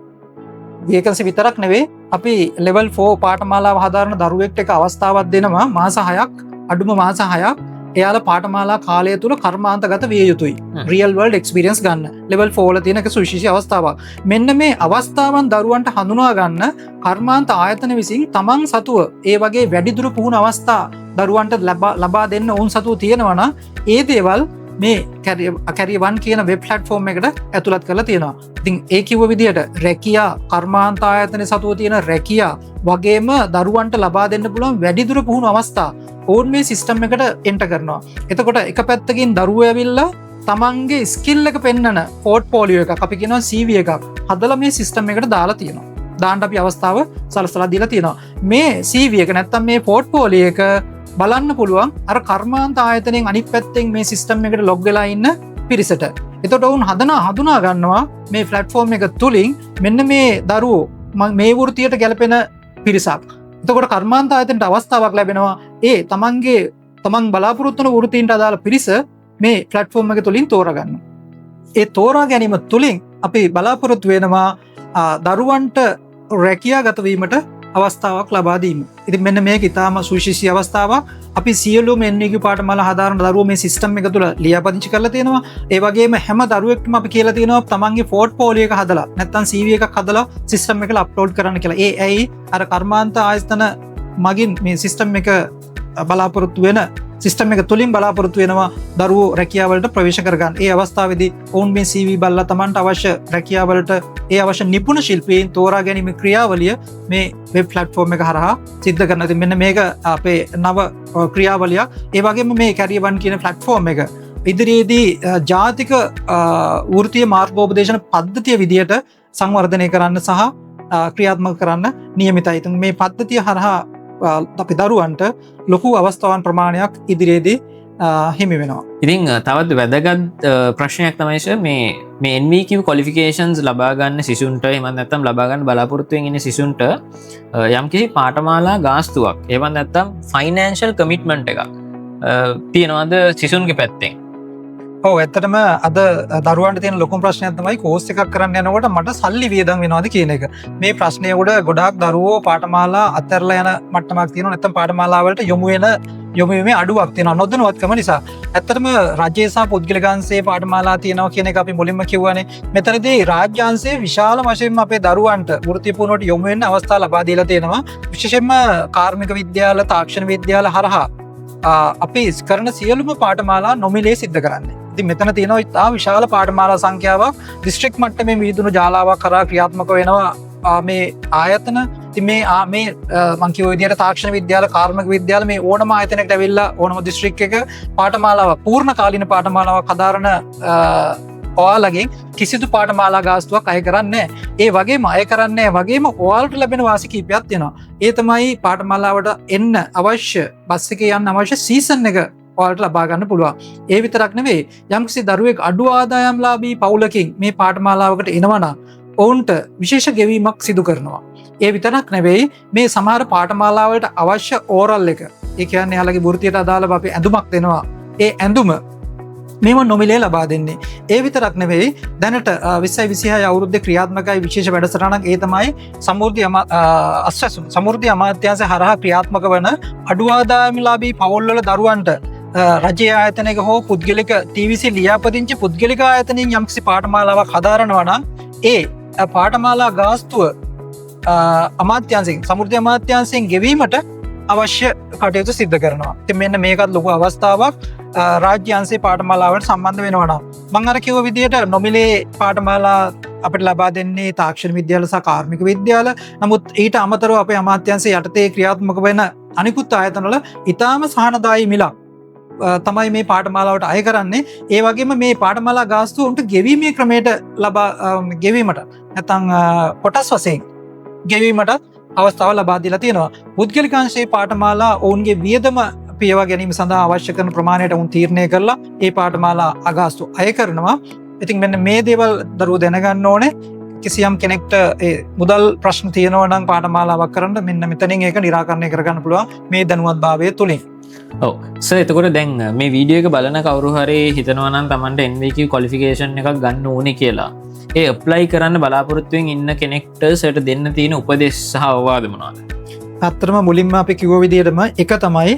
විතරක් නෙවෙයි අපි ලෙවල් 4 පාඨමාලාව හදාරන දරුවෙක්ට එක අවස්ථාවක් දෙනවා මාස 6ක් අඩුම මාස 6ක් එයාලා පාඨමාලා කාලය තුල කර්මාන්තගත විය යුතුයි. රියල් වර්ල්ඩ් එක්ස්පීරියන්ස් ගන්න. ලෙවල් 4 වල තියෙන එක සුවිශේෂී අවස්ථාවක්. මෙන්න මේ අවස්ථාවන් දරුවන්ට හඳුනා ගන්න කර්මාන්ත ආයතන විසින් තමන් සතුව ඒ වගේ වැඩිදුර පුහුණු අවස්ථා දරුවන්ට ලබා දෙන්න ඕන් සතුව තියෙනවා නම් ඒ දේවල් මේ කැරියර් 1 කියන වෙබ් ප්ලැට්ෆෝම් එකට ඇතුළත් කරලා තියෙනවා. ඉතින් ඒ කිව්ව විදිහට රැකියා කර්මාන්ත ආයතන සතුව තියෙන රැකියා වගේම දරුවන්ට ලබා දෙන්න පුළුවන් වැඩිදුර පුහුණු අවස්ථා ඕන් මේ සිස්ටම් එකට එන්ටර් කරනවා. එතකොට එක පැත්තකින් දරුවෝ ඇවිල්ලා තමන්ගේ ස්කිල් එක පෙන්නන පෝර්ට්ෆෝලියෝ එකක් අපි කියනවා CV එකක් හදලා මේ සිස්ටම් එකට දාලා තියෙනවා. දාන්න අපි අවස්ථාව සලසලා දීලා තියෙනවා. මේ CV එක නැත්තම් මේ පෝර්ට්ෆෝලියෝ එක බලන්න පුළුවන් අර කර්මාන්ත ආයතනයෙන් අනිත් පැත්තෙන් මේ සිස්ටම් එකට ලොග් වෙලා ඉන්න පිරිසට. එතකොට වුන් හඳුනා ගන්නවා මේ ප්ලැට්ෆෝම් එක තුලින් මෙන්න මේ දරුවෝ මේ වෘත්තියට ගැලපෙන පිරිසක්. එතකොට කර්මාන්ත ආයතනට අවස්ථාවක් ලැබෙනවා ඒ තමන් බලාපොරොත්තු වන වෘත්තීන්ට අදාළ පිරිස මේ ප්ලැට්ෆෝම් එක තුලින් තෝරගන්න. ඒ තෝරා ගැනීම තුලින් අපි බලාපොරොත්තු වෙනවා දරුවන්ට රැකියාගත වීමට අවස්ථාවක් ලබා දීම. ඉතින් මෙන්න මේක ඉතාම සුවිශේෂී අවස්ථාවක්. අපි සියලුම NVQ පාඨමාලා හදාරන දරුවෝ මේ සිස්ටම් එක තුල ලියාපදිංචි කරලා තියෙනවා. ඒ වගේම හැම දරුවෙක්ටම අපි කියලා තියෙනවා තමන්ගේ පෝර්ට්ෆෝලියෝ එක හදලා නැත්නම් CV එකක් හදලා සිස්ටම් එකට අප්ලෝඩ් කරන්න කියලා. ඒ ඇයි අර කර්මාන්ත ආයතන මගින් මේ සිස්ටම් එක බලාපොරොත්තු වෙන සිස්ටම් එක තුලින් බලාපොරොත්තු වෙනවා දරුවෝ රැකියාවලට ප්‍රවේශ කරගන්න. ඒ අවස්ථාවේදී ඔවුන් මේ CV බලලා තමන්ට අවශ්‍ය රැකියාවලට ඒ අවශ්‍ය නිපුණ ශිල්පීන් තෝරා ගැනීම ක්‍රියාවලිය මේ වෙබ් ප්ලැට්ෆෝම් එක හරහා සිද්ධ කරනවා. ඉතින් මෙන්න මේක අපේ නව ක්‍රියාවලියක්. ඒ වගේම මේ කැරියර් 1 කියන ප්ලැට්ෆෝම් එක ඉදිරියේදී ජාතික වෘත්තීය මාර්ගෝපදේශන පද්ධතිය විදියට සංවර්ධනය කරන්න සහ ක්‍රියාත්මක කරන්න නියමිතයි. ඉතින් මේ පද්ධතිය හරහා අපි දරුවන්ට ලොකු අවස්ථාවන් ප්‍රමාණයක් ඉදිරියේදී හිමි වෙනවා. ඉතින් තවත් වැදගත් ප්‍රශ්නයක් තමයි මේ NVQ qualifications ලබා ගන්න සිසුන්ට එහෙම නැත්නම් ලබා ගන්න බලාපොරොත්තු වෙන සිසුන්ට යම්කිසි පාඨමාලා ගාස්තුවක් එහෙම නැත්නම් financial commitment එකක් තියනවාද සිසුන්ගේ පැත්තෙන්? ඔව් ඇත්තටම අද දරුවන්ට තියෙන ලොකුම ප්‍රශ්නයක් තමයි කෝස් එකක් කරන්න යනකොට මට සල්ලි වියදම් වෙනවද කියන එක. මේ ප්‍රශ්නය උඩ ගොඩාක් දරුවෝ පාඨමාලා අත්හැරලා යන මට්ටමක් තියෙනවා. නැත්නම් පාඨමාලා වලට යොමු වීමේ අඩුවක් තියෙනවා නොදැනුවත්කම නිසා. ඇත්තටම රජයේ සහ පුද්ගලික අංශයේ පාඨමාලා තියෙනවා කියන එක අපි මුලින්ම කිව්වනේ. මෙතනදී රාජ්‍ය අංශයේ විශාල වශයෙන්ම අපේ දරුවන්ට වෘත්ති පුහුණුවට යොමු වෙන්න අවස්ථා ලබා දීලා තියෙනවා. විශේෂයෙන්ම කාර්මික විද්‍යාල, තාක්ෂණ විද්‍යාල හරහා අපි කරන සියලුම පාඨමාලා නොමිලේ සිද්ධ කරන්නේ. ඉතින් මෙතන තියෙනවා ඉතා විශාල පාඨමාලා සංඛ්‍යාවක් දිස්ත්‍රික් මට්ටමේ විදුණු ජාලාවක් කරා ක්‍රියාත්මක වෙනවා මේ ආයතන. ඉතින් මේ මම කියව විදිහට තාක්ෂණ විද්‍යාල, කාර්මික විද්‍යාල මේ ඕනම ආයතනයකට ඇවිල්ලා ඕනම දිස්ත්‍රික් එක පාඨමාලාවක් පූර්ණ කාලීන පාඨමාලාවක් හදාරන ඔයාලගෙන් කිසිදු පාඨමාලා ගාස්තුවක් අය කරන්නේ නැහැ. ඒ වගේම අය කරන්නේ වගේම ඔයාලට ලැබෙන වාසි කීපයක් තියෙනවා. ඒ තමයි පාඨමාලාවට එන්න අවශ්‍ය බස් එකේ යන්න අවශ්‍ය සීසන් එක ඔයාලට ලබා ගන්න පුළුවන්. ඒ විතරක් නෙවෙයි යම්කිසි දරුවෙක් අඩු ආදායම්ලාභී පවුලකින් මේ පාඨමාලාවකට එනවනම් ඔවුන්ට විශේෂ ගෙවීමක් සිදු කරනවා. ඒ විතරක් නෙවෙයි මේ සමහර පාඨමාලාවලට අවශ්‍ය ඕරල් එක. ඒ කියන්නේ යාළගේ වෘත්තියට අදාළව අපි ඇඳුමක් දෙනවා. ඒ ඇඳුම මේම නොමිලේ ලබා දෙන්නේ. ඒ විතරක් නෙවෙයි දැනට 2026 අවුරුද්දේ ක්‍රියාත්මකයි විශේෂ වැඩසටහනක් ඒ තමයි සමෘද්ධි අමාත්‍යාංශය හරහා ක්‍රියාත්මක වන අඩු ආදායම්ලාභී පවුල්වල දරුවන්ට රජයේ ආයතනයක හෝ පුද්ගලික TVC ලියාපදිංචි පුද්ගලික ආයතනයෙන් යම්කිසි පාඨමාලාවක් හදාරනවා නම් ඒ පාඨමාලා ගාස්තුව අමාත්‍යාංශයෙන් සමෘද්ධි අමාත්‍යාංශයෙන් ගෙවීමට අවශ්‍ය කටයුතු සිද්ධ කරනවා. ඉතින් මෙන්න මේකත් ලොකු අවස්ථාවක් රාජ්‍ය අංශයේ පාඨමාලාවට සම්බන්ධ වෙනවා නම්. මම අර කිව්ව විදිහට නොමිලේ පාඨමාලා අපිට ලබා දෙන්නේ තාක්ෂණ විද්‍යාල සහ කාර්මික විද්‍යාල. නමුත් ඊට අමතරව අපේ අමාත්‍යාංශය යටතේ ක්‍රියාත්මක වෙන අනිකුත් ආයතනවල ඊටාම සහනදායී මිලක් තමයි මේ පාඨමාලාවට අය කරන්නේ. ඒ වගේම මේ පාඨමාලා ගාස්තුව උන්ට ගෙවීමේ ක්‍රමයට ගෙවීමට නැත්නම් කොටස් වශයෙන් ගෙවීමට අවස්ථාව ලබා දීලා තියෙනවා. පුද්ගලික අංශයේ පාඨමාලා ඔවුන්ගේ වියදම පියවා ගැනීම සඳහා අවශ්‍ය කරන ප්‍රමාණයට උන් තීරණය කරලා ඒ පාඨමාලා අගාස්තු අය කරනවා. ඉතින් මෙන්න මේ දේවල් දරුවෝ දැනගන්න ඕනේ. කිසියම් කෙනෙක්ට ඒ මුදල් ප්‍රශ්න තියෙනවා නම් පාඨමාලාවක් කරන්න මෙන්න මෙතනින් ඒක निराකරණය කරගන්න පුළුවන් මේ දැනුවත්භාවය තුලින්. ඔව් සර් එතකොට දැන් මේ වීඩියෝ එක බලන කවුරු හරි හිතනවා නම් Tamanට NVQ ක්වොලිෆිකේෂන් එකක් ගන්න ඕනේ කියලා. ඒ ඇප්ලයි කරන්න බලාපොරොත්තුවෙන් ඉන්න කෙනෙක්ට සර්ට දෙන්න තියෙන උපදෙස් සහ අවවාද මොනවාද? අත්‍තරම මුලින්ම අපි කිව්ව විදිහටම එක තමයි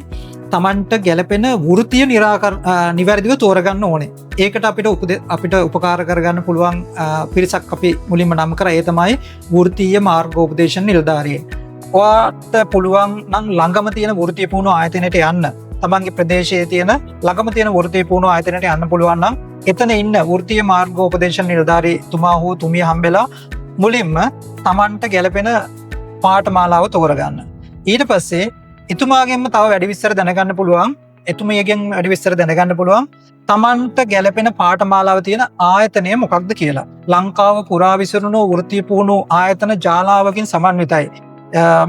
Tamanට ගැළපෙන වෘත්තීය නිවැරදිව තෝරගන්න ඕනේ. ඒකට අපිට උපකාර කරගන්න පුළුවන් පිරිසක් අපි මුලින්ම නම් කරා. ඒ තමයි වෘත්තීය මාර්ගෝපදේශන නිලධාරීන්. ඔයාට පුළුවන් නම් ළඟම තියෙන වෘත්තීය පුහුණු ආයතනයට යන්න. තමන්ගේ ප්‍රදේශයේ තියෙන ළඟම තියෙන වෘත්තීය පුහුණු ආයතනයට යන්න පුළුවන් නම් එතන ඉන්න වෘත්තීය මාර්ගෝපදේශන නිලධාරී තුමා හෝ තුමිය හම්බෙලා මුලින්ම තමන්ට ගැළපෙන පාඨමාලාව තෝරගන්න. ඊට පස්සේ එතුමාගෙන්ම තව වැඩි විස්තර දැනගන්න පුළුවන්. එතුමියගෙන් වැඩි විස්තර දැනගන්න පුළුවන් තමන්ට ගැළපෙන පාඨමාලාව තියෙන ආයතනය මොකක්ද කියලා. ලංකාව පුරා විසිරුණු වෘත්තීය පුහුණු ආයතන ජාලාවකින් සමන්විතයි.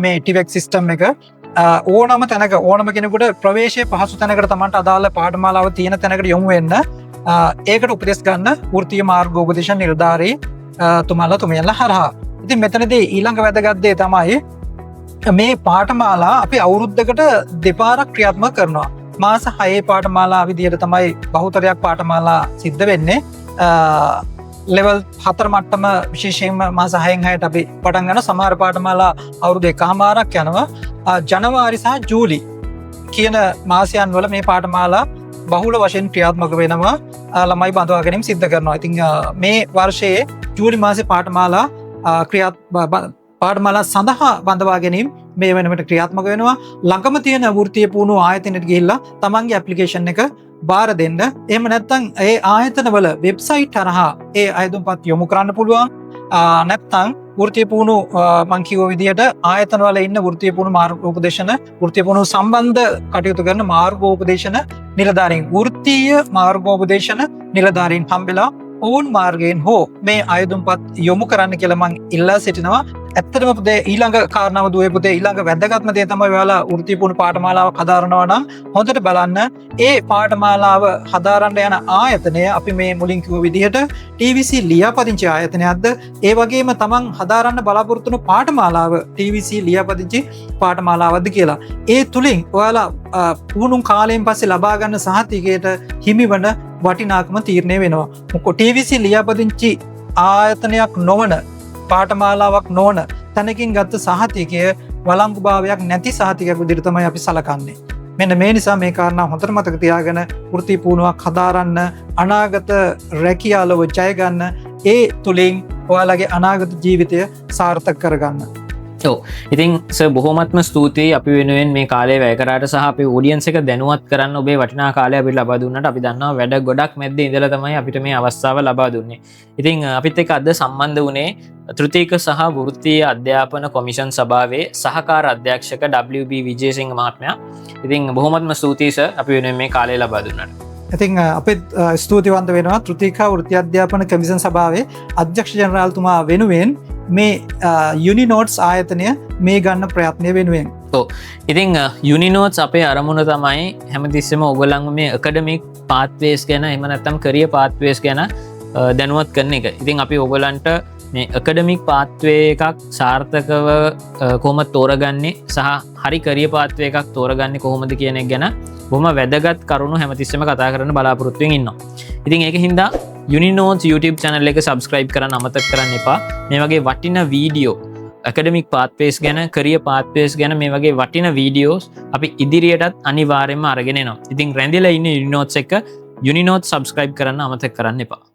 මේ ටිවෙක් සිස්ටම් එක ඕනම තැනක ඕනම කෙනෙකුට ප්‍රවේශය පහසු තැනකට තමන්ට අදාළ පාඨමාලාව තියෙන තැනකට යොමු වෙන්න ඒකට උපදෙස් ගන්න වෘත්තීය මාර්ගෝපදේශන නිලධාරී තුමාලා තුමියලා හරහා. ඉතින් මෙතනදී ඊළඟ වැදගත් දේ තමයි මේ පාඨමාලා අපි අවුරුද්දකට දෙපාරක් ක්‍රියාත්මක කරනවා. මාස 6 පාඨමාලා විදියට තමයි බහුතරයක් පාඨමාලා සිද්ධ වෙන්නේ. ලෙවල් 4 මට්ටම විශේෂයෙන්ම මාස 6න් 6ට අපි පටන් ගන්න. සමහර පාඨමාලා අවුරුදු 1කමාරක් යනවා. ජනවාරි සහ ජූලි කියන මාසයන් වල මේ පාඨමාලා බහුල වශයෙන් ක්‍රියාත්මක වෙනවා. ළමයි බඳවා ගැනීම සිද්ධ කරනවා. ඉතින් මේ වර්ෂයේ ජූලි මාසේ පාඨමාලා සඳහා බඳවා ගැනීම මේ වෙනකොට ක්‍රියාත්මක වෙනවා. ළඟම තියෙන වෘත්තීය පුහුණු ආයතනයට ගිහිල්ලා තමන්ගේ ඇප්ලිකේෂන් එක බාර දෙන්න. එහෙම නැත්නම් ඒ ආයතනවල වෙබ්සයිට් හරහා ඒ අයදුම්පත් යොමු කරන්න පුළුවන්. නැත්නම් වෘත්තීය පුහුණු මං කිව්ව විදිහට ආයතනවල ඉන්න වෘත්තීය පුහුණු මාර්ගෝපදේශන වෘත්තීය පුහුණු සම්බන්ධ කටයුතු කරන මාර්ගෝපදේශන නිලධාරීන් වෘත්තීය මාර්ගෝපදේශන නිලධාරීන් හම්බෙලා ඔවුන් මාර්ගයෙන් හෝ මේ අයදුම්පත් යොමු කරන්න කියලා මං ඉල්ලා සිටිනවා. ඇත්තටම පුතේ ඊළඟ කාරණාව දුවේ පුතේ ඊළඟ වැදගත්ම දේ තමයි ඔයාලා වෘත්තීය පුහුණු පාඨමාලාවක් හදාරනවා නම් හොඳට බලන්න ඒ පාඨමාලාව හදාරන්න යන ආයතනය අපි මේ මුලින් කිව්ව විදිහට TVC ලියාපදිංචි ආයතනයක්ද ඒ වගේම තමන් හදාරන්න බලාපොරොත්තු වුණු පාඨමාලාව TVC ලියාපදිංචි පාඨමාලාවක්ද කියලා. ඒ තුලින් ඔයාලා පුහුණු කාලයෙන් පස්සේ ලබා ගන්න සහතිකයට හිමිවන වටිනාකම තීරණය වෙනවා. මොකද TVC ලියාපදිංචි ආයතනයක් නොවන පාඨමාලාවක් නොවන තැනකින් ගත්ත සහතිකය වළංගුභාවයක් නැති සහතිකයක් විදිහට තමයි අපි සලකන්නේ. මෙන්න මේ නිසා මේ කාරණා හොඳට මතක තියාගෙන වෘත්තීය පුහුණුවක් හදාරන්න අනාගත රැකියාවල ජය ගන්න ඒ තුලින් ඔයාලගේ අනාගත ජීවිතය සාර්ථක කරගන්න. ඉතින් සර් බොහොමත්ම ස්තුතියි අපි වෙනුවෙන් මේ කාලේ වැය කරාට සහ අපේ ඔඩියන්ස් එක දැනුවත් කරන්න ඔබේ වටිනා කාලය අපිට ලබා දුන්නාට අපි දන්නවා වැඩ ගොඩක් මැද්දේ ඉඳලා තමයි අපිට මේ අවස්ථාව ලබා දුන්නේ. ඉතින් අපිත් එක්ක අද සම්බන්ධ වුණේ තෘතීක සහ වෘත්තීය අධ්‍යාපන කොමිෂන් සභාවේ සහකාර අධ්‍යක්ෂක WB විජේසිංහ මහත්මයා. ඉතින් බොහොමත්ම ස්තුතියි සර් අපි වෙනුවෙන් මේ කාලය ලබා දුන්නාට. ඉතින් අපිත් ස්තුතිවන්ත වෙනවා තෘතීක වෘත්තීය අධ්‍යාපන කොමිෂන් සභාවේ අධ්‍යක්ෂ ජනරාල්තුමා වෙනුවෙන් මේ යුනිනෝට්ස් ආයතනය මේ ගන්න ප්‍රයත්නය වෙනුවෙන්. ඉතින් යුනිනෝට්ස් අපේ අරමුණ තමයි හැමතිස්සෙම ඔයගොල්ලන්ව මේ ඇකඩමික් පාත්වේස් ගැන එහෙම නැත්නම් කරියර් පාත්වේස් ගැන දැනුවත් කරන එක. ඉතින් අපි ඔයගොල්ලන්ට මේ එකඩමික් පාත්වය එකක් සාර්ථකව කොහොම තෝරගන්නේ සහ හරි කරිය පාත්වය එකක් තෝරගන්න කොහොමද කියන එක ගැන බොහොම වැදගත් කරුණු හැමතිස්සෙම කතා කරන්න බලාපොරොත්තුවෙන් ඉන්නවා. ඉතින් ඒක හින්දා Uninodes YouTube channel එක subscribe කරන්න අමතක කරන්න එපා. මේ වගේ වටින වීඩියෝ academic pathways ගැන career pathways ගැන මේ වගේ වටින වීඩියෝස් අපි ඉදිරියටත් අනිවාර්යයෙන්ම අරගෙන එනවා. ඉතින් රැඳිලා ඉන්න Uninodes එක Uninodes subscribe කරන්න අමතක කරන්න එපා.